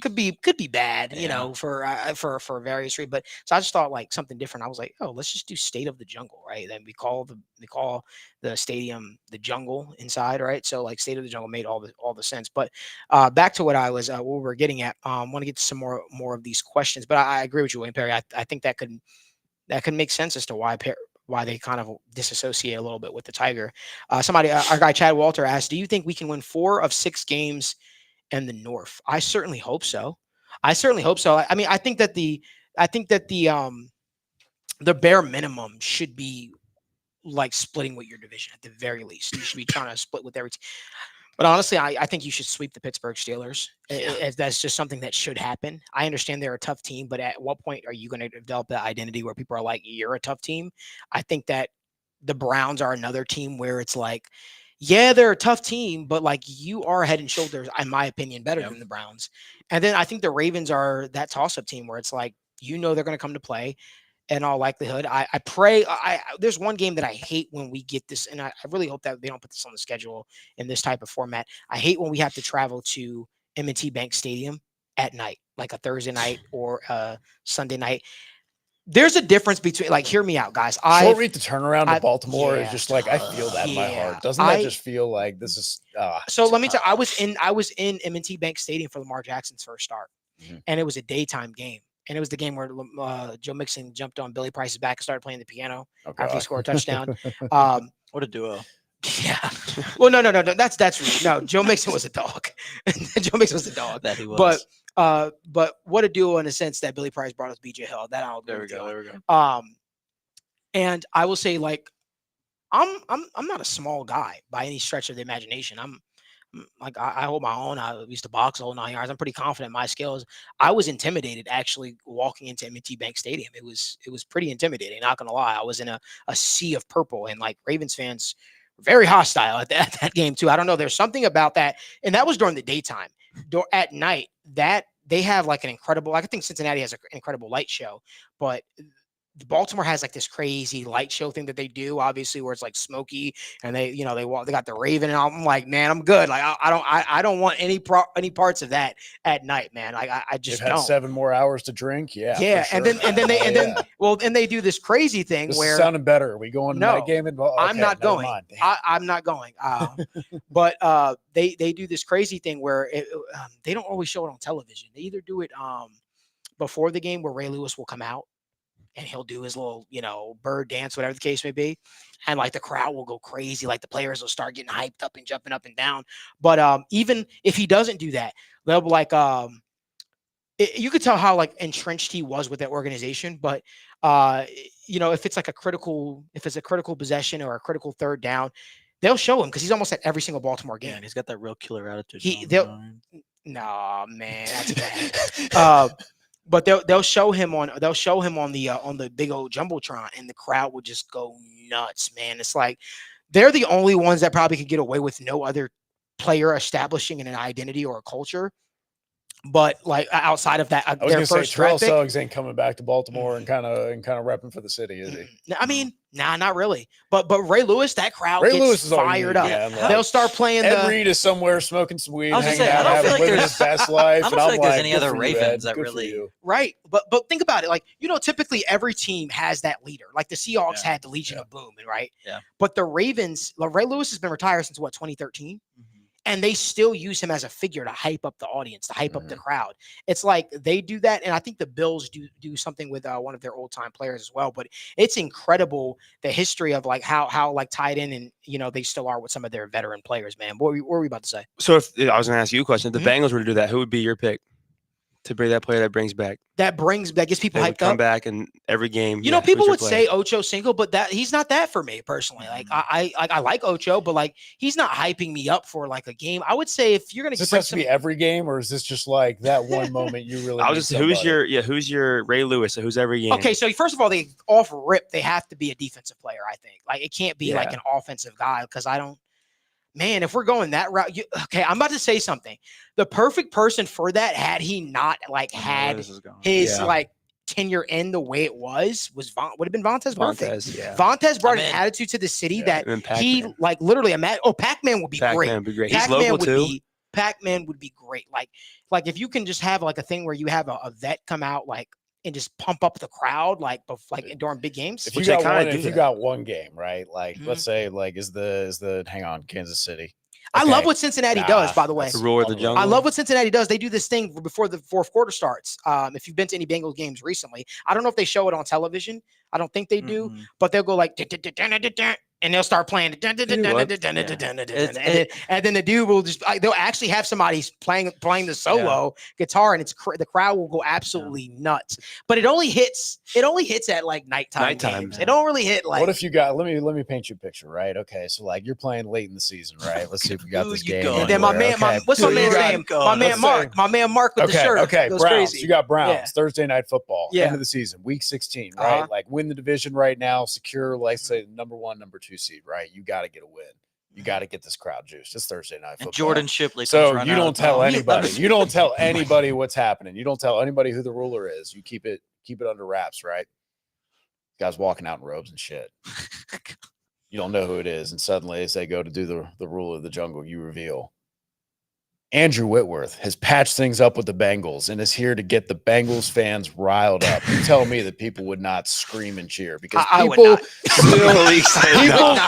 could be bad, for various reasons. But so I just thought like something different. I was like, oh, let's just do State of the Jungle, right? Then we call the stadium the Jungle inside, right? So like State of the Jungle made all the sense. But back to what what we're getting at. Want to get to some more of these questions. But I agree with you, Wayne Perry. I think that could make sense as to why they kind of disassociate a little bit with the Tiger. Our guy Chad Walter asked, do you think we can win 4 of 6 games in the North? I certainly hope so. I mean, I think that the bare minimum should be like splitting with your division at the very least. You should be trying to split with every team. But honestly, I think you should sweep the Pittsburgh Steelers. That's just something that should happen. I understand they're a tough team, but at what point are you going to develop that identity where people are like, you're a tough team? I think that the Browns are another team where it's like, yeah, they're a tough team, but like you are head and shoulders, in my opinion, better than the Browns. And then I think the Ravens are that toss-up team where it's like, they're going to come to play. In all likelihood, I pray. There's one game that I hate when we get this, and I really hope that they don't put this on the schedule in this type of format. I hate when we have to travel to M&T Bank Stadium at night. like a Thursday night or a Sunday night. There's a difference between, like, hear me out, guys. Short week to turnaround to Baltimore yeah, is just like, I feel that in my yeah. heart. Doesn't that just feel like this is So let me tell you, I was in M&T Bank Stadium for Lamar Jackson's first start, and it was a daytime game. And it was the game where Joe Mixon jumped on Billy Price's back and started playing the piano after he scored a touchdown. What a duo. Yeah. Well, no. That's rude. No, Joe Mixon was a dog. Joe Mixon was a dog. That he was. But what a duo in a sense that Billy Price brought us BJ Hill. That I'll There we go. And I will say, like, I'm not a small guy by any stretch of the imagination. I'm like, I hold my own. I used to box all 9 yards. I'm pretty confident in my skills. I was intimidated actually walking into M&T Bank Stadium. It was pretty intimidating. Not gonna lie. I was in a sea of purple, and like Ravens fans were very hostile at that game too. I don't know. There's something about that, and that was during the daytime. At night, that they have like an incredible. I think Cincinnati has an incredible light show, but Baltimore has like this crazy light show thing that they do, obviously, where it's like smoky, and they got the Raven, and I'm like, man, I'm good. Like I don't want any parts of that at night, man. Like I just They've had don't. 7 more hours to drink. Yeah. Yeah. For And sure. then they do this crazy thing This where is sounding better. Are we going to No, night game? I'm not going. I'm not going. But they do this crazy thing where they don't always show it on television. They either do it before the game where Ray Lewis will come out and he'll do his little, bird dance, whatever the case may be. And like the crowd will go crazy. Like the players will start getting hyped up and jumping up and down. But even if he doesn't do that, they'll be like, you could tell how like entrenched he was with that organization. But, if it's a critical possession or a critical third down, they'll show him because he's almost at every single Baltimore game. Yeah, and he's got that real killer attitude. Nah, man, that's bad. But they'll show him on the big old jumbotron, and the crowd will just go nuts, man. It's like they're the only ones that probably could get away with no other player establishing an identity or a culture. But like outside of that, I was going to say Terrell Suggs ain't coming back to Baltimore and kind of repping for the city, is he? I mean, nah, not really. But Ray Lewis, that crowd Ray gets Lewis is fired up. Man, like, they'll start playing. Ed Reed is somewhere smoking some weed, I was hanging say, out, I don't feel like living there's- his best life. I don't and feel I'm like there's like, any good other for you, Ravens Ed. that Good for really- you. Right. But think about it. Like, typically every team has that leader. Like the Seahawks had the Legion of Boom, right? Yeah. But the Ravens, Ray Lewis has been retired since 2013? And they still use him as a figure to hype up the audience, to hype up the crowd. It's like they do that. And I think the Bills do something with one of their old time players as well. But it's incredible the history of like how like tied in and, they still are with some of their veteran players, man. What were we about to say? So if I was going to ask you a question, if the Bengals were to do that, who would be your pick to bring that player that brings back? That gets people They would hyped come up. back in every game. People who's your would player? say Ocho Cinco, but that he's not that for me personally. Like I like Ocho, but like he's not hyping me up for like a game. I would say if you're gonna Does this have to be every game, or is this just like that one moment you really? I was just who's your Ray Lewis? Who's every game? Okay, so first of all, they off rip they have to be a defensive player. I think like it can't be like an offensive guy because I don't. Man, if we're going that route, I'm about to say something. The perfect person for that, had he not like had his like tenure in the way it was would have been Vontaze Burfict. Yeah. Vontaze brought an attitude to the city that he like literally Pac-Man would be great. Pac-Man would be great. He's Pac-Man local too. Pac-Man would be great. Like if you can just have like a thing where you have a vet come out like and just pump up the crowd like during big games. If you got one game, right? Like let's say like is the hang on Kansas City. I love what Cincinnati does, by the way. The roar of the jungle. I love what Cincinnati does. They do this thing before the fourth quarter starts. If you've been to any Bengals games recently, I don't know if they show it on television. I don't think they do, but they'll go like, and they'll start playing, and then the dude will just they'll actually have somebody playing the solo guitar, and the crowd will go absolutely nuts. But it only hits at like nighttime games. It don't really hit like. What if you got? Let me paint you a picture, right? Okay, so like you're playing late in the season, right? Let's see if we got this game. And then my man, what's my man's name? My man Mark with the shirt. Okay, goes Browns. crazy. You got Browns Thursday night football. Yeah. End of the season, week 16, right? Like win the division right now, secure, like say number 1, number 2 seed, right? You got to get a win. You got to get this crowd juiced. It's Thursday night football. And Jordan Shipley. So you don't tell anybody. You don't tell anybody what's happening. You don't tell anybody who the ruler is. You keep it under wraps, right? Guys walking out in robes and shit. You don't know who it is, and suddenly as they go to do the rule of the jungle, you reveal Andrew Whitworth has patched things up with the Bengals and is here to get the Bengals fans riled up. You tell me that people would not scream and cheer because I would people not.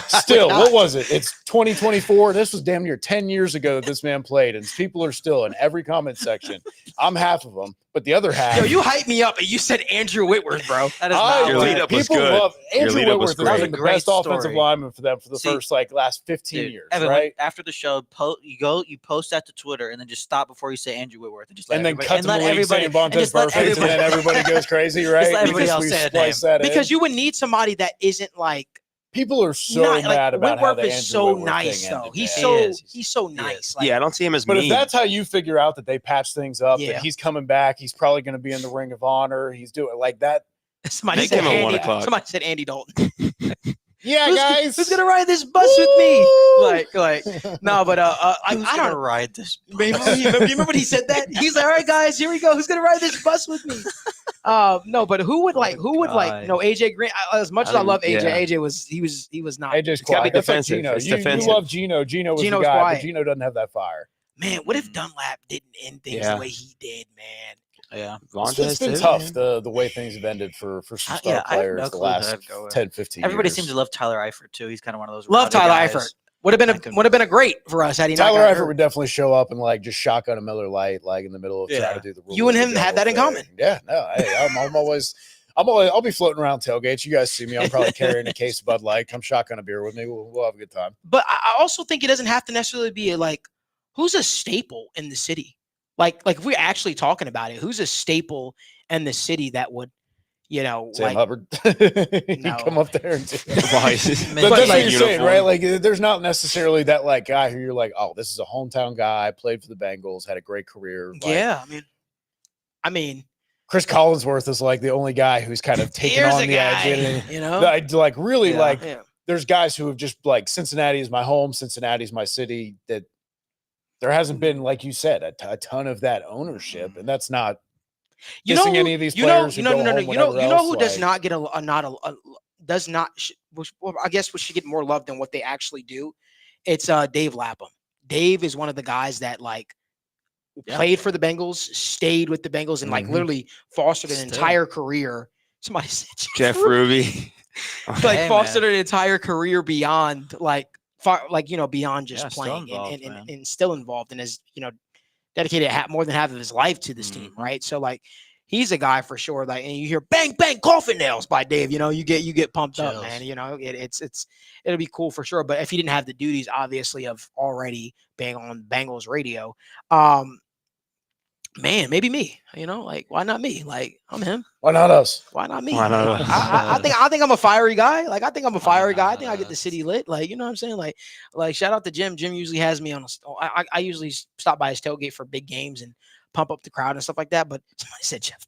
still, what was it? It's 2024. This was damn near 10 years ago that this man played, and people are still in every comment section. I'm half of them, but the other half. Yo, you hyped me up and you said Andrew Whitworth, bro. That is not Your what- lead up was people good. love Your Andrew lead-up was Whitworth has great. been the Great best offensive story. lineman for them for the See, first last 15 Dude, years, Evan, right? after the show, you post that to Twitter and then just stop before you say Andrew Whitworth and just let And then everybody, cut and to let Malik everybody saying and Vontaze just let perfect, and then everybody goes crazy, right? let everybody Because else we say a splice name. that in. Because you would need somebody that isn't like People are so not, mad like about how Whitworth the is Andrew so Whitworth nice thing though. ended, He's man. so He is. he's so He nice. is. Like, Yeah, I don't see him as But mean. if that's how you figure out that they patch things up, Yeah. that he's coming back, he's probably going to be in the Ring of Honor. He's doing like that. somebody Make said him at 1 Andy. o'clock. Somebody said Andy Dalton. Yeah, Who's gonna ride this bus with me? Like no, but I Who's don't gonna ride this? Maybe you remember when he said that? He's like, all right, guys, here we go. Who's gonna ride this bus with me? No, but who would guy. no AJ Green? As much as I think- love AJ, yeah. AJ was not. AJ's It's gotta be quiet. That's like defensive. Gino. It's You defensive. love Gino. Gino was Gino's the guy, quiet. but Gino doesn't have that fire. Man, what if Dunlap didn't end things Yeah. the way he did, man? Yeah, It's been tough the way things have ended for some star yeah, I have players no the clue who last I'd go with. 10, 15 everybody years. seems to love Tyler Eifert too. He's kind of one of those. Love rowdy Tyler guys. Eifert. Would have been a great for us had he not Tyler gotten Eifert hurt. would definitely show up and like just shotgun a Miller Light, like in the middle of Yeah. trying to do the. You and rule him of the had that in jungle common. thing. Yeah, no, hey, I'll be floating around tailgates. You guys see me. I'm probably carrying a case of Bud Light. Come shotgun a beer with me. We'll have a good time. But I also think it doesn't have to necessarily be like who's a staple in the city. Like if we're actually talking about it, who's a staple in the city that would, Sam like Hubbard, he'd No. come up there and do Why? But that's But, what like, you're saying, right? Like, there's not necessarily that like guy who you're like, oh, this is a hometown guy, played for the Bengals, had a great career. Like, yeah, I mean, Chris Collinsworth is like the only guy who's kind of taken here's on a the edge. guy, And you know. I like really Yeah. like. Yeah. There's guys who have just like Cincinnati is my home, Cincinnati is my city. That there hasn't been, like you said, a ton of that ownership, and that's not. You know dissing who, any of these you know, players who no, go no, no, no. home You know whenever else, who does like- not get does not. Well, I guess we should get more love than what they actually do. It's Dave Lapham. Dave is one of the guys that like played for the Bengals, stayed with the Bengals, and like Mhm. literally fostered an Still. entire career. Somebody said Jeff Ruby. like Hey, fostered man. an entire career beyond like beyond just Yeah, still playing involved, and, man. and still involved and is dedicated more than half of his life to this team, Mhm. right? So like he's a guy for sure. Like, and you hear bang bang coffin nails by Dave, you get pumped up, Chills. man. It'll be cool for sure. But if he didn't have the duties, obviously, of already being on Bengals radio, man, maybe me. Like why not me? Like I'm him. Why not us? Why not me? Why not us? I think I'm a fiery guy. Like I think I'm a fiery guy. I not think I get the us? city lit. Like you know what I'm saying? Like shout out to Jim. Jim usually has me on I usually stop by his tailgate for big games and pump up the crowd and stuff like that. But somebody said Jeff.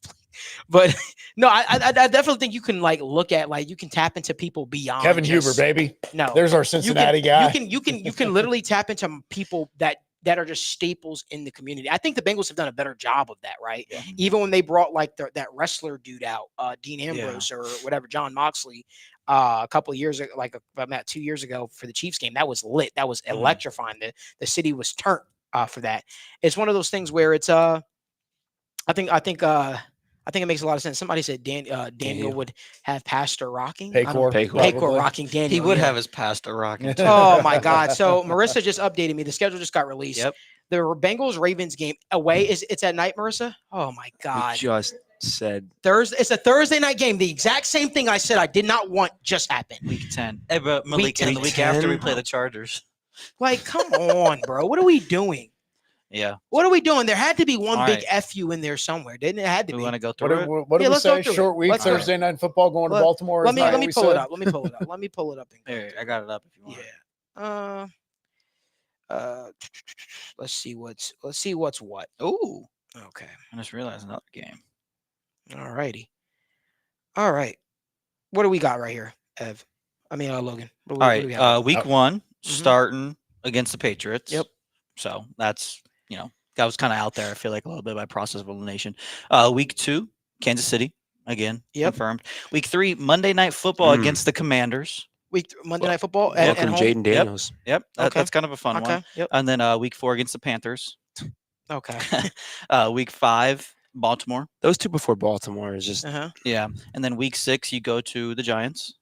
But no, I definitely think you can like look at like you can tap into people beyond Kevin Huber, just- baby. No, There's our Cincinnati guy. You can literally tap into people that are just staples in the community. I think the Bengals have done a better job of that, right? Yeah. Even when they brought like that wrestler dude out, Dean Ambrose or whatever, John Moxley, a couple of years ago, like about 2 years ago for the Chiefs game, that was lit. That was electrifying. The city was turned for that. It's one of those things where it's I think it makes a lot of sense. Somebody said Daniel would have Pastor rocking. Paycor, Paycor rocking Daniel. He would yeah. have his pastor rocking. too. Oh my God! So Marissa just updated me. The schedule just got released. Yep. The Bengals Ravens game away it's at night, Marissa. Oh my God! We just said Thursday. It's a Thursday night game. The exact same thing I said I did not want just happened. Week 10. Hey, but Malik, and the Week week after we 10? play the Chargers. Like, come on, bro. What are we doing? Yeah. What are we doing? There had to be one All big right. FU in there somewhere, didn't it? It had to We be. want to go What through did, it. what did Yeah, we let's go say? through it. Short week, Let's go. Thursday night football going Let- to Baltimore. Let is me that let what me we pull said? it up. Let me pull it up. Let me pull it up. Here, I got it up if you want. Yeah. Let's see what's what. Ooh. Okay. I just realized another game. All righty. All right. What do we got right here, Ev? Logan. What do All what do we right. have? Week Oh. 1, Mhm. starting against the Patriots. Yep. So that's, that was kind of out there, I feel like, a little bit by process of elimination. Week 2, Kansas City. Again, Yep. confirmed. Week 3, Monday Night Football Mm. against the Commanders. Monday Night Football at welcome home? Jaden Daniels. Yep. Okay. That's kind of a fun Okay. one. Yep. And then week 4 against the Panthers. Okay. Week 5, Baltimore. Those two before Baltimore is just Uh-huh. Yeah, and then week 6 you go to the Giants.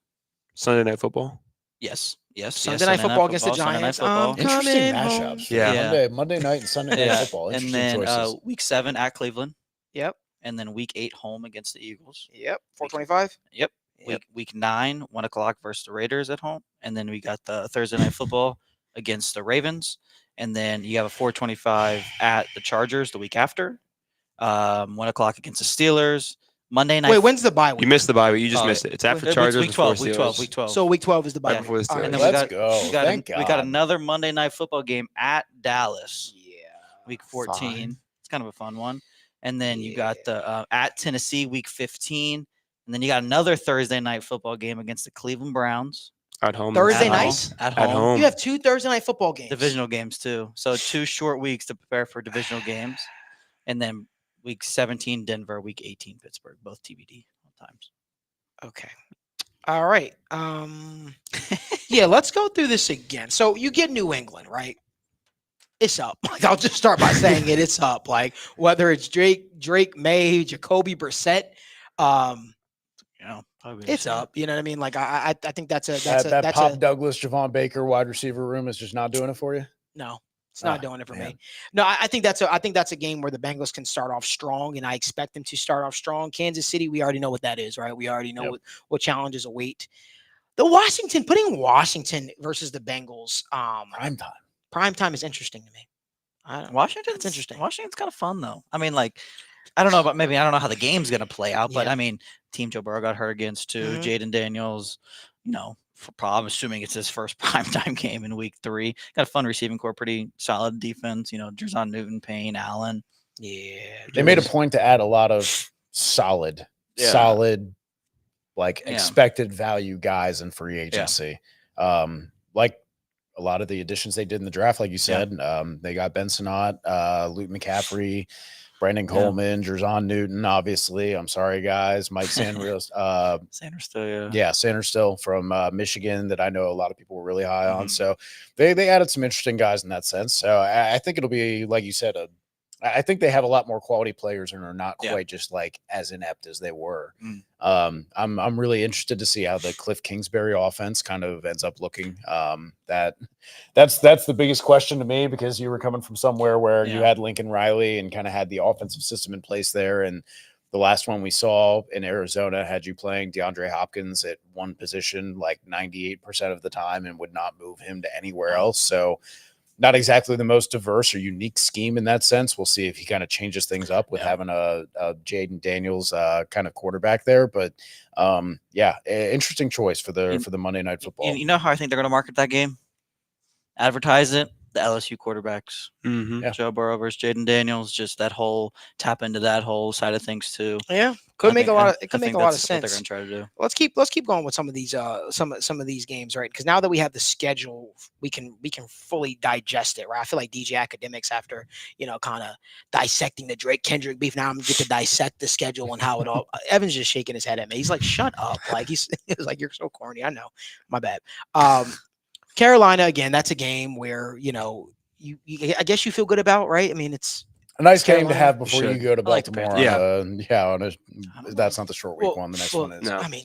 Sunday Night Football. Yes. Sunday Night Football against the Sunday Night Giants. football. Interesting Coming mashup. home. Yeah. Monday night and Sunday night Yeah, football. and Interesting then choices. week 7 at Cleveland, Yep. and then week 8 home against the Eagles. Yep. 425. Yep. Yep. Week 9, 1:00 versus the Raiders at home, and then we got the Thursday Night Football against the Ravens, and then you have a 4:25 at the Chargers the week after. 1:00 against the Steelers. Monday night. Wait, when's the bye week? You missed the bye, but you just Oh, missed it. It's after It's Chargers. week 12. before Week 12. Steelers. Week 12. So week 12 is the bye Right week. before the All right. and then Steelers. Let's go. Thank we got God. another Monday night football game at Dallas. Yeah. Week 14. Fine. It's kind of a fun one. And then you got the at Tennessee week 15. And then you got another Thursday night football game against the Cleveland Browns. At home. Thursday At nights? home. At At home. home. You have 2 Thursday night football games. Divisional games too. So 2 short weeks to prepare for divisional games. And then week 17 Denver, week 18 Pittsburgh, both TBD times. Okay. All right. Yeah, let's go through this again. So you get New England, right? It's up. Like, I'll just start by saying it. It's up. Like, whether it's Drake May, Jacoby Brissett, Probably it's up. You know what I mean? Like, I think that's a that Pop Douglas, Javon Baker wide receiver room is just not doing it for you. no. It's not Ah, doing it for man. me. No, I think that's a game where the Bengals can start off strong, and I expect them to start off strong. Kansas City, we already know what that is, right? We already know what challenges await. Putting Washington versus the Bengals, Prime time. primetime is interesting to me. Washington's It's interesting. Washington's kind of fun though. I mean, like, I don't know how the game's gonna play out, but Yeah. I mean, Team Joe Burrow got hurt against too. Mhm. Jaden Daniels, I'm assuming it's his first primetime game in week 3. Got a fun receiving core, pretty solid defense. Jerzon Newton, Payne, Allen. Yeah. They made a point to add a lot of solid, like Yeah. expected value guys in free agency. Like a lot of the additions they did in the draft, like you said, they got Ben Sinnott, Luke McCaffrey, Brandon Coleman, Jerzon Newton, obviously. I'm sorry, guys. Mike Sanders. Sanders still, Sanders still from Michigan that I know a lot of people were really high on. So they added some interesting guys in that sense. So I think it'll be, like you said, I think they have a lot more quality players and are not quite just like as inept as they were. I'm really interested to see how the Cliff Kingsbury offense kind of ends up looking. That's the biggest question to me, because you were coming from somewhere where you had Lincoln Riley and kind of had the offensive system in place there. And the last one we saw in Arizona had you playing DeAndre Hopkins at one position like 98% of the time and would not move him to anywhere else. So not exactly the most diverse or unique scheme in that sense. We'll see if he kind of changes things up with having a Jaden Daniels kind of quarterback there. But interesting choice for the Monday Night Football. You know how I think they're going to market that game? Advertise it. The LSU quarterbacks, Joe Burrow versus Jaden Daniels, just that whole tap into that whole side of things too. Yeah, could make a lot of that's what they're going to try to do. Let's keep going with some of these some of these games, right? Because now that we have the schedule, we can fully digest it, right? I feel like DJ Academics, after kind of dissecting the Drake Kendrick beef, now I'm gonna get to dissect the schedule and how it all. Evan's just shaking his head at me. He's like, "Shut up!" Like he's like, "You're so corny." I know, my bad. Carolina, again, that's a game where you I guess you feel good about, right? I mean, it's a nice game to Carolina. have before you go to I like the Baltimore. That's not the short week one. The next one is. No. I mean,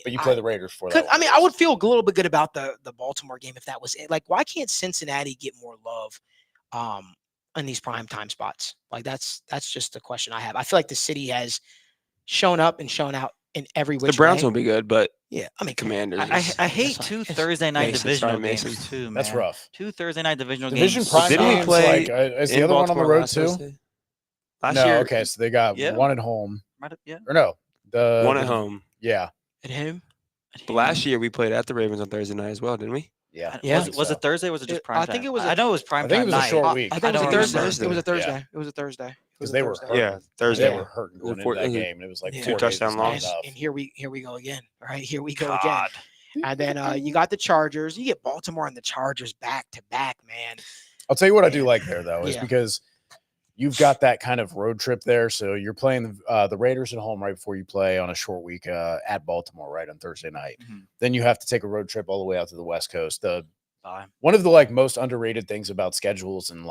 But you play the Raiders for that. I would feel a little bit good about the Baltimore game if that was it. Like, why can't Cincinnati get more love in these primetime spots? Like, that's just the question I have. I feel like the city has shown up and shown out in every which The Browns way. will be good, but Yeah, I mean, Commanders. I hate two Thursday night Mason, divisional sorry, games Mason. too, man. That's rough. 2 Thursday night divisional Division games. prime Didn't we games, play is the in other one on the Baltimore road last too? Thursday? Last No, year, okay, so they got Yeah. one at home. Yeah. Or no, the one at home. Yeah, at him. But last year we played at the Ravens on Thursday night as well, didn't we? yeah. Yeah. Was it Thursday? Or was it just prime I think time? it was I know it was prime I think it time was a night. short week. I think it I was a don't Thursday. remember. It was a Thursday. Yeah. It was a Thursday. It was Because a they were Thursday. hurt. Yeah, Thursday. They were hurting going into that game. And it was like Yeah. 4 Two days touchdown was not loss. enough. And here we go again. Right, here we go again. And then you got the Chargers. You get Baltimore and the Chargers back to back, man. I'll tell you what I do like there, though, is Yeah. because you've got that kind of road trip there. So you're playing the Raiders at home right before you play on a short week at Baltimore, right, on Thursday night. Mhm. Then you have to take a road trip all the way out to the West Coast. Bye. One of the most underrated things about schedules and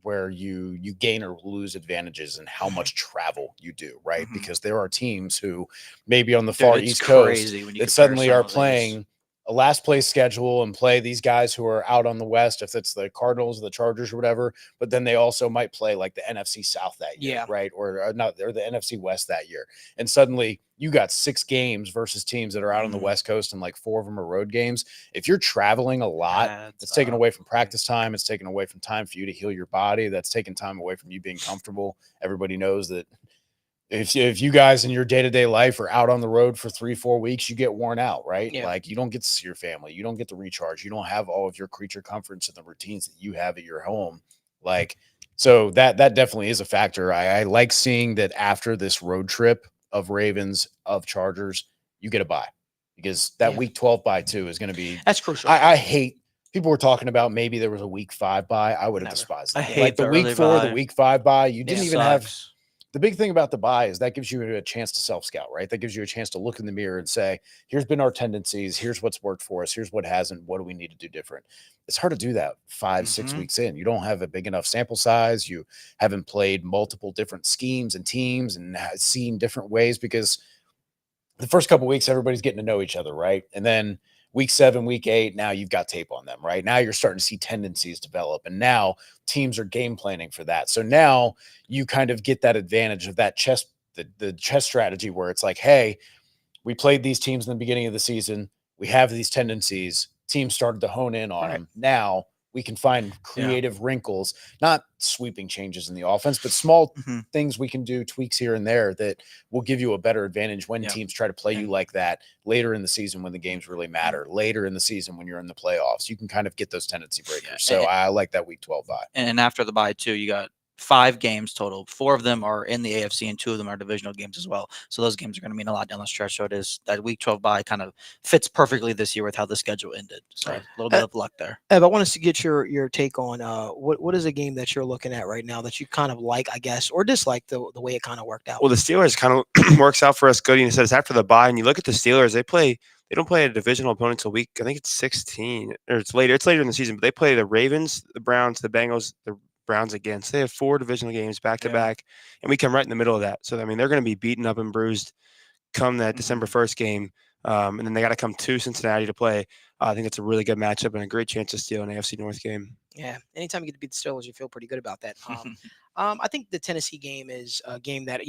where you gain or lose advantages in how much travel you do, right? Because there are teams who maybe on the far it's East Coast crazy when you that compare suddenly some are of these. playing a last place schedule and play these guys who are out on the West, if it's the Cardinals, the Chargers, or whatever. But then they also might play like the NFC South that year, Yeah. right? Or not, or the NFC West that year. And suddenly you got 6 games versus teams that are out on the West Coast, and like 4 of them are road games. If you're traveling a lot, it's taken away from practice time. It's taken away from time for you to heal your body. That's taking time away from you being comfortable. Everybody knows that if you guys in your day-to-day life are out on the road for 3-4 weeks, you get worn out, right? Yeah. Like you don't get to see your family, you don't get to recharge, you don't have all of your creature comforts and the routines that you have at your home. Like, so that definitely is a factor. I like seeing that after this road trip of Ravens, of Chargers, you get a bye, because that week 12 bye too is going to be, That's crucial. I hate, people were talking about maybe there was a week 5 bye. I would have Never. despised I that. hate Like the the week early 4, the bye. week 5 bye, you didn't even have. Sucks. The big thing about the bye is that gives you a chance to self-scout, right? That gives you a chance to look in the mirror and say, here's been our tendencies. Here's what's worked for us. Here's what hasn't. What do we need to do different? It's hard to do that 5-6 weeks in. You don't have a big enough sample size. You haven't played multiple different schemes and teams and seen different ways, because the first couple of weeks, everybody's getting to know each other, right? And then week 7, week 8, now you've got tape on them, right? Now you're starting to see tendencies develop, and now teams are game planning for that. So now you kind of get that advantage of that chess, the chess strategy, where it's like, hey, we played these teams in the beginning of the season. We have these tendencies. Teams started to hone in on them. Now we can find creative wrinkles, not sweeping changes in the offense, but small things we can do, tweaks here and there, that will give you a better advantage when teams try to play you like that later in the season, when the games really matter, later in the season when you're in the playoffs. You can kind of get those tendency breakers. So I like that week 12 bye. And after the bye too, you got 5 games total. 4 of them are in the AFC, and 2 of them are divisional games as well. So those games are going to mean a lot down the stretch. So it is that week 12 bye kind of fits perfectly this year with how the schedule ended. So a little bit of luck there. Ev, I want us to get your take on what is a game that you're looking at right now that you kind of like, I guess, or dislike the way it kind of worked out. Well, the Steelers kind of works out for us good. You said it's after the bye, and you look at the Steelers. They don't play a divisional opponent until week, I think it's 16, or it's later. It's later in the season, but they play the Ravens, the Browns, the Bengals, the Browns again. So they have 4 divisional games back to back, and we come right in the middle of that. So I mean, they're going to be beaten up and bruised come that December 1st game, and then they got to come to Cincinnati to play. I think it's a really good matchup and a great chance to steal an AFC North game. Yeah, anytime you get to beat the Steelers, you feel pretty good about that. I think the Tennessee game is a game that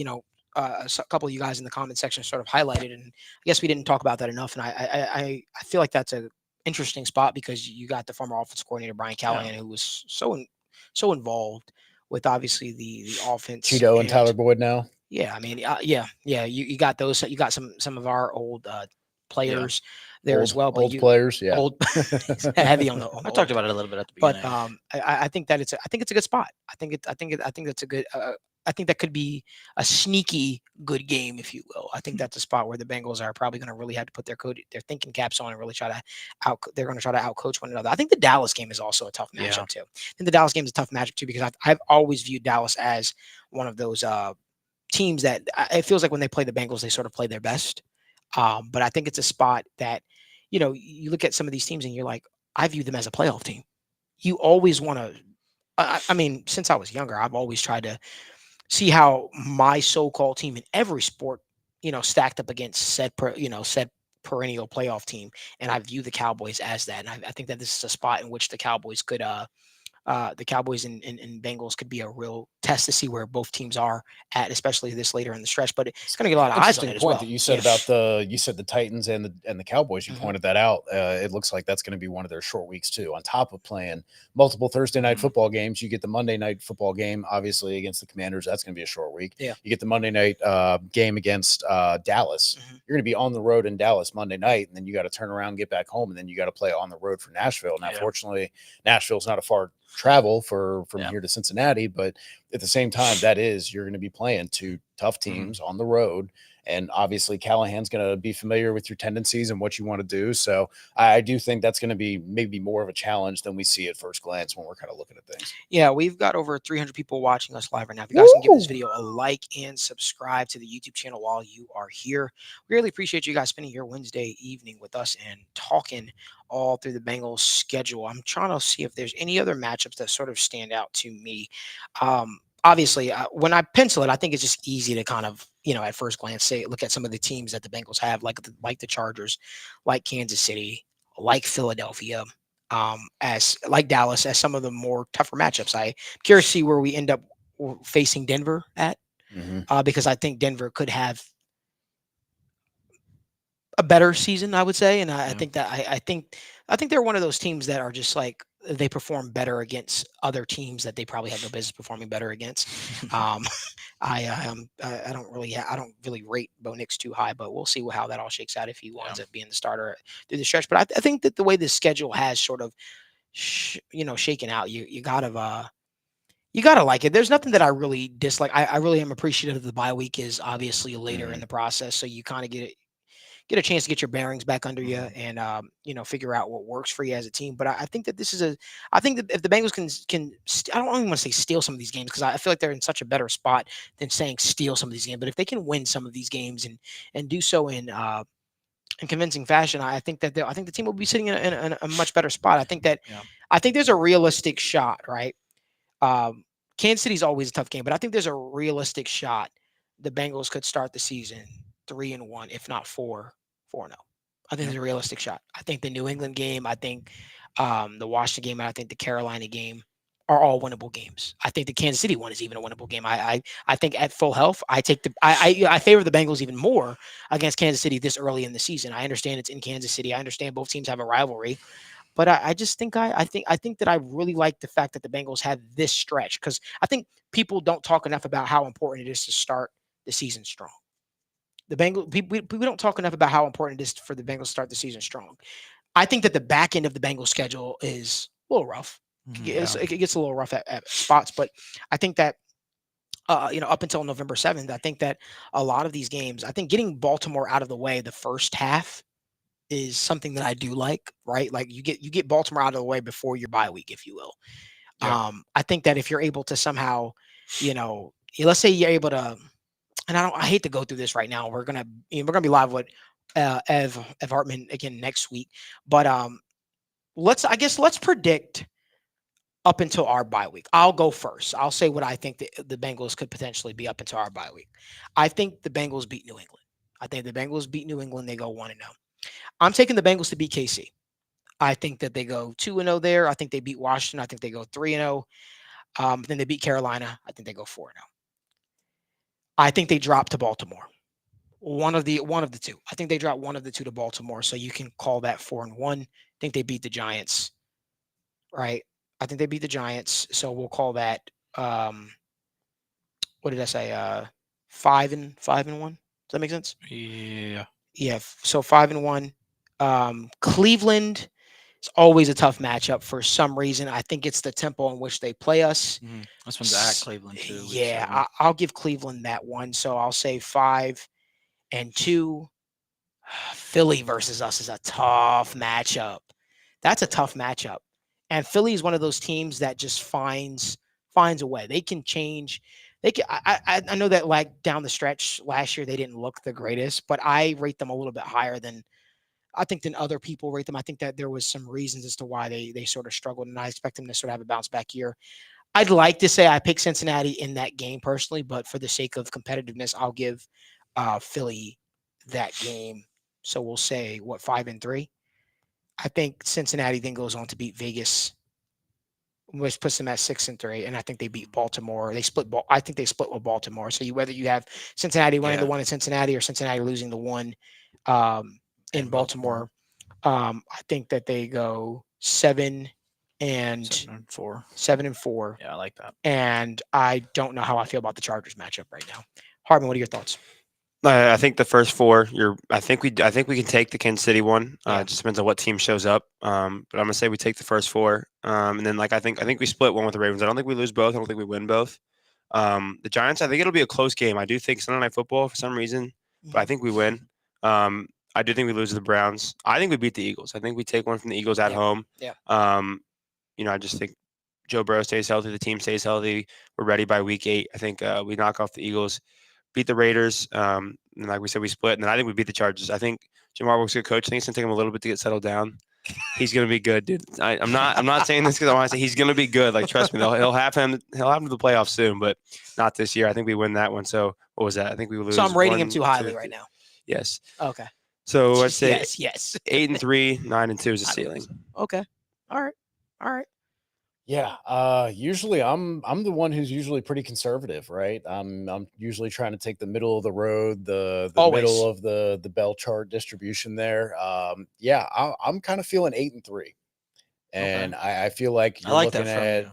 a couple of you guys in the comment section sort of highlighted, and I guess we didn't talk about that enough. And I feel like that's a interesting spot, because you got the former offense coordinator Brian Callahan, who was so involved with obviously the offense. Cheeto and Tyler Boyd now. Yeah, I mean, you got those. You got some of our old players there as well. But old players, old heavy on the. I talked about it a little bit at the beginning. But I think that it's a good spot. I think that's a good. I think that could be a sneaky good game, if you will. I think that's a spot where the Bengals are probably going to really have to put their thinking caps on and really try to they're going to try to outcoach one another. I think the Dallas game is also a tough matchup too. I think the Dallas game is a tough matchup too, because I've always viewed Dallas as one of those teams that it feels like when they play the Bengals, they sort of play their best. But I think it's a spot that, you look at some of these teams and you're like, I view them as a playoff team. You always want to, I mean, since I was younger, I've always tried to see how my so-called team in every sport, stacked up against said perennial playoff team. And I view the Cowboys as that. And I think that this is a spot in which the Cowboys could, the Cowboys and Bengals could be a real test to see where both teams are at, especially this later in the stretch. But it's going to get a lot of eyes on it as well. That you said about the Titans and the Cowboys. You pointed that out. It looks like that's going to be one of their short weeks too. On top of playing multiple Thursday night football games, you get the Monday night football game, obviously against the Commanders. That's going to be a short week. Yeah. You get the Monday night game against Dallas. You're going to be on the road in Dallas Monday night, and then you got to turn around, get back home, and then you got to play on the road for Nashville. Now, fortunately, Nashville's not a far travel from here to Cincinnati, but at the same time, you're going to be playing two tough teams on the road. And obviously Callahan's going to be familiar with your tendencies and what you want to do. So I do think that's going to be maybe more of a challenge than we see at first glance when we're kind of looking at things. Yeah, we've got over 300 people watching us live right now. If you guys can give this video a like and subscribe to the YouTube channel while you are here. We really appreciate you guys spending your Wednesday evening with us and talking all through the Bengals schedule. I'm trying to see if there's any other matchups that sort of stand out to me. Obviously, when I pencil it, I think it's just easy to kind of, at first glance, look at some of the teams that the Bengals have, like the Chargers, like Kansas City, like Philadelphia, as like Dallas, as some of the more tougher matchups. I'm curious to see where we end up facing Denver at, because I think Denver could have a better season, I would say, and I think that I think they're one of those teams that are just like, they perform better against other teams that they probably have no business performing better against. I don't really rate Bo Nix too high, but we'll see how that all shakes out if he winds up being the starter through the stretch. But I think that the way the schedule has sort of shaken out, you gotta like it. There's nothing that I really dislike. I really am appreciative of the bye week is obviously later in the process, so you kind of get a chance to get your bearings back under you and figure out what works for you as a team. But I think that I think that if the Bengals can I don't even want to say steal some of these games, because I feel like they're in such a better spot than saying steal some of these games. But if they can win some of these games and do so in convincing fashion, I think the team will be sitting in a much better spot. I think there's a realistic shot, right? Kansas City's always a tough game, but I think there's a realistic shot the Bengals could start the season 3-1, if not 4-0. I think there's a realistic shot. I think the New England game, I think the Washington game, and I think the Carolina game are all winnable games. I think the Kansas City one is even a winnable game. I think at full health, I favor the Bengals even more against Kansas City this early in the season. I understand it's in Kansas City. I understand both teams have a rivalry, but I just think I think that I really like the fact that the Bengals have this stretch, because I think people don't talk enough about how important it is to start the season strong. The Bengals, we don't talk enough about how important it is for the Bengals to start the season strong. I think that the back end of the Bengals schedule is a little rough. It gets a little rough at spots, but I think that up until November 7th, I think that a lot of these games, I think getting Baltimore out of the way the first half is something that I do like, right? Like you get Baltimore out of the way before your bye week, if you will. Yeah. I think that if you're able to somehow, let's say you're able to. And I hate to go through this right now. We're gonna be live with Ev Hartman again next week. But let's predict up until our bye week. I'll go first. I'll say what I think the Bengals could potentially be up until our bye week. I think the Bengals beat New England. I think the Bengals beat New England. They go 1-0. I'm taking the Bengals to beat KC. I think that they go 2-0 there. I think they beat Washington. I think they go 3-0. Then they beat Carolina. I think they go 4-0. I think they drop to Baltimore. One of the two. I think they drop one of the two to Baltimore. So you can call that 4-1. I think they beat the Giants. Right? I think they beat the Giants. So we'll call that what did I say? 5-1. Does that make sense? Yeah. Yeah. So 5-1. Cleveland is always a tough matchup for some reason. I think it's the tempo in which they play us. This one's at Cleveland too. Yeah, I'll give Cleveland that one. So I'll say 5-2. Philly versus us is a tough matchup. That's a tough matchup. And Philly is one of those teams that just finds a way. They can change. I know that like down the stretch last year they didn't look the greatest, but I rate them a little bit higher than other people rate them. I think that there was some reasons as to why they sort of struggled, and I expect them to sort of have a bounce back year. I'd like to say I pick Cincinnati in that game personally, but for the sake of competitiveness, I'll give Philly that game. So we'll say 5-3. I think Cincinnati then goes on to beat Vegas, which puts them at 6-3, and I think they beat Baltimore. I think they split with Baltimore. So whether you have Cincinnati winning the one in Cincinnati or Cincinnati losing the one in Baltimore, I think that they go 7-4. 7-4. Yeah, I like that. And I don't know how I feel about the Chargers matchup right now. Hartman, what are your thoughts? I think the first 4. I think we can take the Kansas City one. It just depends on what team shows up. But I'm gonna say we take the first 4. And then I think we split one with the Ravens. I don't think we lose both. I don't think we win both. The Giants, I think it'll be a close game. I do think Sunday Night Football for some reason, but I think we win. I do think we lose to the Browns. I think we beat the Eagles. I think we take one from the Eagles at home. Yeah. I just think Joe Burrow stays healthy. The team stays healthy. We're ready by week 8. I think we knock off the Eagles, beat the Raiders. And like we said, we split. And then I think we beat the Chargers. I think Jim Harbaugh's a good coach. I think it's going to take him a little bit to get settled down. He's going to be good, dude. I'm not saying this because I want to say he's going to be good. Like, trust me, he'll have him to the playoffs soon, but not this year. I think we win that one. So what was that? I think we lose. So I'm rating him 1, too highly 2, right now. Yes. Okay. So let's say yes. 8-3, 9-2 is a ceiling. Okay. All right. Yeah. Usually I'm the one who's usually pretty conservative, right? I'm usually trying to take the middle of the road, the Always. middle of the bell chart distribution there. I'm kind of feeling 8-3. And I feel like I you're like looking that from at you.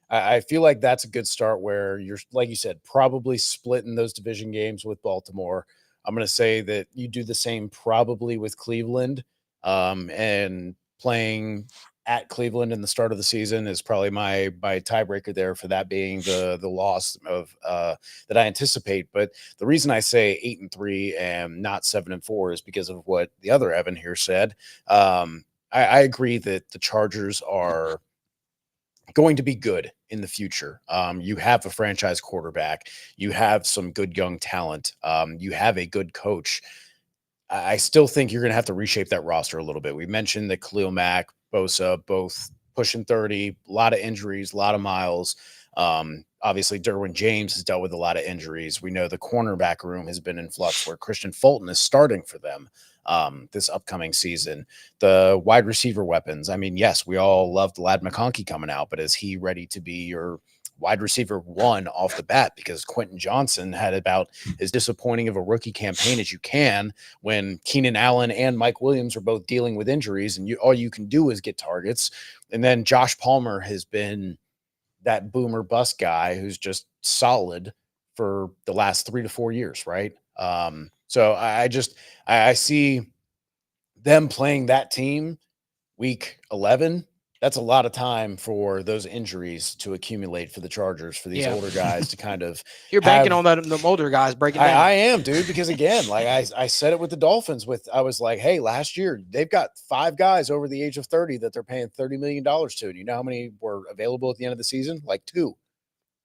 I feel like that's a good start where you're, like you said, probably splitting those division games with Baltimore. I'm going to say that you do the same probably with Cleveland, and playing at Cleveland in the start of the season is probably my tiebreaker there for that being the loss of that I anticipate. But the reason I say 8-3 and not 7-4 is because of what the other Evan here said. I agree that the Chargers are going to be good in the future. You have a franchise quarterback. You have some good young talent. You have a good coach. I still think you're going to have to reshape that roster a little bit. We mentioned that Khalil Mack, Bosa, both pushing 30, a lot of injuries, a lot of miles. Obviously, Derwin James has dealt with a lot of injuries. We know the cornerback room has been in flux where Christian Fulton is starting for them this upcoming season. The wide receiver weapons. I mean, yes, we all loved Ladd McConkey coming out, but is he ready to be your wide receiver 1 off the bat? Because Quentin Johnson had about as disappointing of a rookie campaign as you can when Keenan Allen and Mike Williams are both dealing with injuries, and all you can do is get targets. And then Josh Palmer has been that boomer bust guy who's just solid for the last 3 to 4 years, right? So I see them playing that team week 11. That's a lot of time for those injuries to accumulate for the Chargers, for these older guys to kind of. You're banking on the older guys breaking down. I am, dude, because again, like I said it with the Dolphins. I was like, hey, last year they've got 5 guys over the age of 30 that they're paying $30 million to. And you know how many were available at the end of the season? Like 2.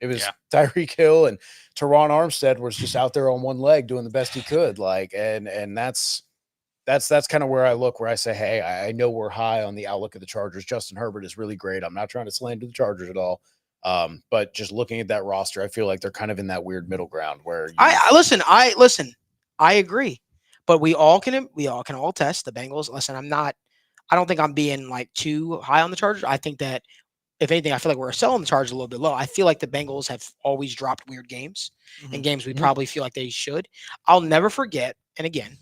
It was Tyreek Hill, and Teron Armstead was just out there on one leg doing the best he could. Like, and that's kind of where I look, where I say, hey, I know we're high on the outlook of the Chargers. Justin Herbert is really great. I'm not trying to slander the Chargers at all. But just looking at that roster, I feel like they're kind of in that weird middle ground where I listen. I agree, but we all can all test the Bengals. Listen, I don't think I'm being like too high on the Chargers. I think that if anything, I feel like we're selling the Chargers a little bit low. I feel like the Bengals have always dropped weird games and games we probably feel like they should. I'll never forget, and again,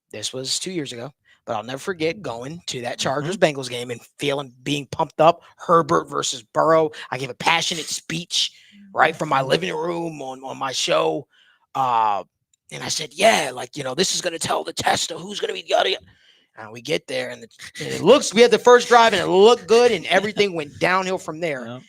this was 2 years ago, but I'll never forget going to that Chargers-Bengals game and being pumped up. Herbert versus Burrow. I gave a passionate speech right from my living room on my show. And I said, yeah, this is going to tell the test of who's going to be the. And we get there, and we had the first drive, and it looked good, and everything went downhill from there. Yeah.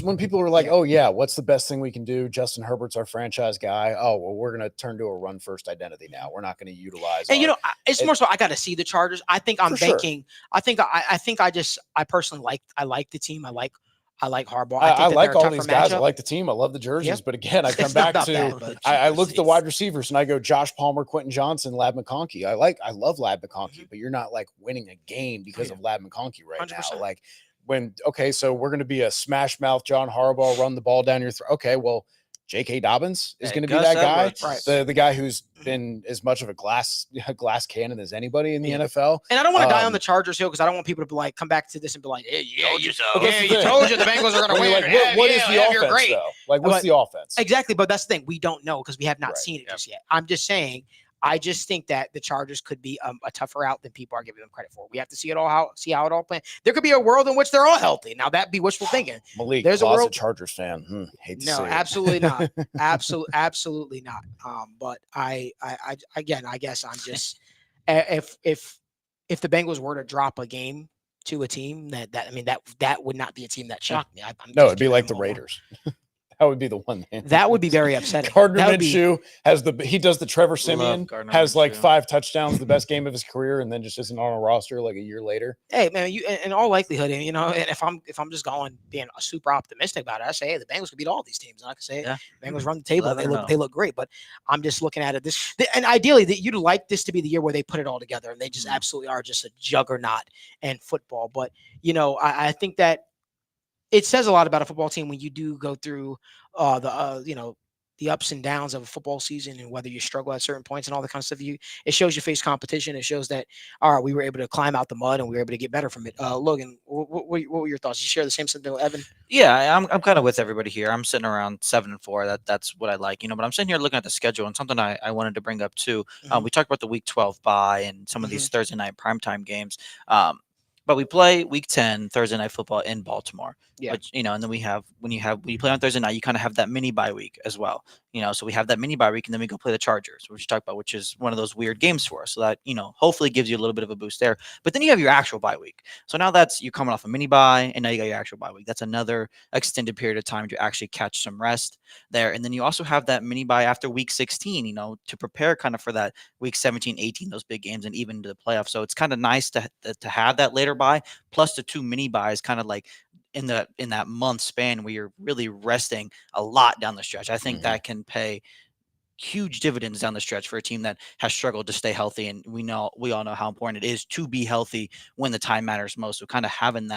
When people were like, oh, yeah, what's the best thing we can do? Justin Herbert's our franchise guy. Oh, well, we're going to turn to a run first identity now. We're not going to utilize. And, it's more so I got to see the Chargers. I think I'm banking. Sure. I personally like the team. I like Harbaugh. I like all these guys. I like the team. I love the jerseys. Yep. But again, I come back to I look at the wide receivers and I go Josh Palmer, Quentin Johnson, Ladd McConkey. I love Ladd McConkey, but you're not like winning a game because of Ladd McConkey right 100%. Now. Like so we're going to be a smash mouth John Harbaugh, run the ball down your throat. Okay, well, J.K. Dobbins is going to be that guy, right? The guy who's been as much of a glass cannon as anybody in the NFL. And I don't want to die on the Chargers hill because I don't want people to be like come back to this and be like, hey, told you so. You told you the Bengals are going to win. Like, what is the offense though? Like, what's the offense? Exactly, but that's the thing. We don't know because we have not seen it just yet. I'm just saying. I just think that the Chargers could be a tougher out than people are giving them credit for. We have to see how it all plays. There could be a world in which they're all healthy. Now that'd be wishful thinking. Malik, there's a world. Chargers fan. Hate to say it. Absolutely not. Absolutely not. But I guess I'm just if the Bengals were to drop a game to a team that would not be a team that shocked me. No, it'd be like the Raiders. That That would be the one thing. That would be very upsetting. Gardner That would be- Minshew he does the Trevor Simeon, Gardner has like Minshew. 5 touchdowns, the best game of his career, and then just isn't on a roster like a year later. Hey man, in all likelihood, and and if I'm just going being super optimistic about it, I say, hey, the Bengals could beat all these teams. And I can say, Yeah. Bengals run the table. Let her know. They look great. But I'm just looking at it and ideally that you'd like this to be the year where they put it all together and they just absolutely are just a juggernaut in football. But I think that it says a lot about a football team when you do go through the ups and downs of a football season and whether you struggle at certain points and all that kind of stuff. It shows you face competition. It shows that, all right, we were able to climb out the mud and we were able to get better from it. Logan, what were your thoughts? You share the same sentiment with Evan? Yeah, I'm kind of with everybody here. I'm sitting around 7-4. That's what I like, but I'm sitting here looking at the schedule and something I wanted to bring up too. We talked about the Week 12 bye and some of these Thursday night primetime games. But we play Week 10 Thursday night football in Baltimore. Yeah. Which, and then when you play on Thursday night, you kind of have that mini bye week as well. So we have that mini bye week, and then we go play the Chargers, which you talked about, which is one of those weird games for us. So that hopefully gives you a little bit of a boost there. But then you have your actual bye week. So now you're coming off a mini bye, and now you got your actual bye week. That's another extended period of time to actually catch some rest there. And then you also have that mini bye after Week 16, to prepare kind of for that Week 17, 18, those big games, and even to the playoffs. So it's kind of nice to have that later bye plus the 2 mini buys, kind of like in that month span where you're really resting a lot down the stretch. I think that can pay huge dividends down the stretch for a team that has struggled to stay healthy. And we all know how important it is to be healthy when the time matters most. So kind of having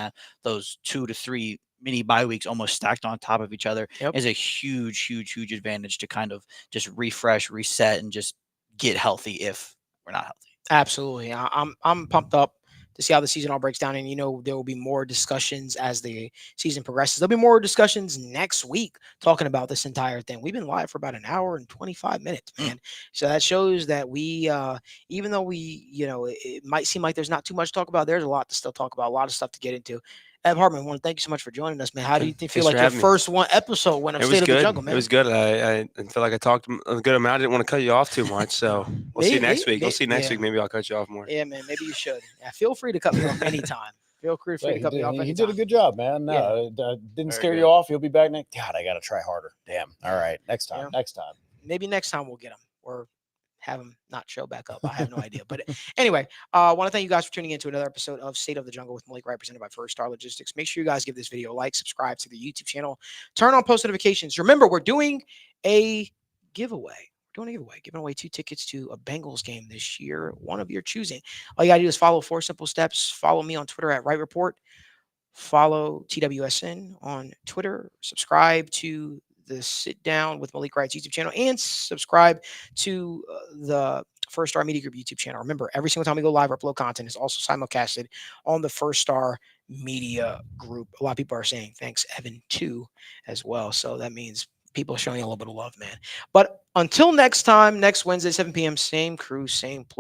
those 2 to 3 mini bye weeks almost stacked on top of each other is a huge advantage to kind of just refresh, reset, and just get healthy if we're not healthy. Absolutely. I'm pumped up to see how the season all breaks down. And, there will be more discussions as the season progresses. There'll be more discussions next week talking about this entire thing. We've been live for about an hour and 25 minutes, man. So that shows that we, even though it might seem like there's not too much to talk about, there's a lot to still talk about, a lot of stuff to get into. Ev Hartman, I want to thank you so much for joining us, man. How do you feel like your first episode went of State of the Jungle, man? It was good. I feel like I talked a good amount. I didn't want to cut you off too much. So we'll see next week. We'll see next week. Maybe I'll cut you off more. Yeah, man. Maybe you should. Yeah, feel free to cut me off anytime. Feel free to cut me off anytime. He did a good job, man. No, didn't scare you off. He'll be back next. God, I got to try harder. Damn. All right. Next time. Yeah. Next time. Maybe next time we'll get him or have him not show back up. I have no idea. But anyway, I want to thank you guys for tuning in to another episode of State of the Jungle with Malik Wright, presented by First Star Logistics. Make sure you guys give this video a like, subscribe to the YouTube channel, turn on post notifications. Remember, we're doing a giveaway. Giving away 2 tickets to a Bengals game this year, one of your choosing. All you got to do is follow 4 simple steps. Follow me on Twitter at Wright Report. Follow TWSN on Twitter. Subscribe to the Sit Down with Malik Wright's YouTube channel, and subscribe to the First Star Media Group YouTube channel. Remember, every single time we go live or upload content is also simulcasted on the First Star Media Group. A lot of people are saying thanks, Evan, too, as well. So that means people are showing a little bit of love, man. But until next time, next Wednesday, 7 p.m., same crew, same place.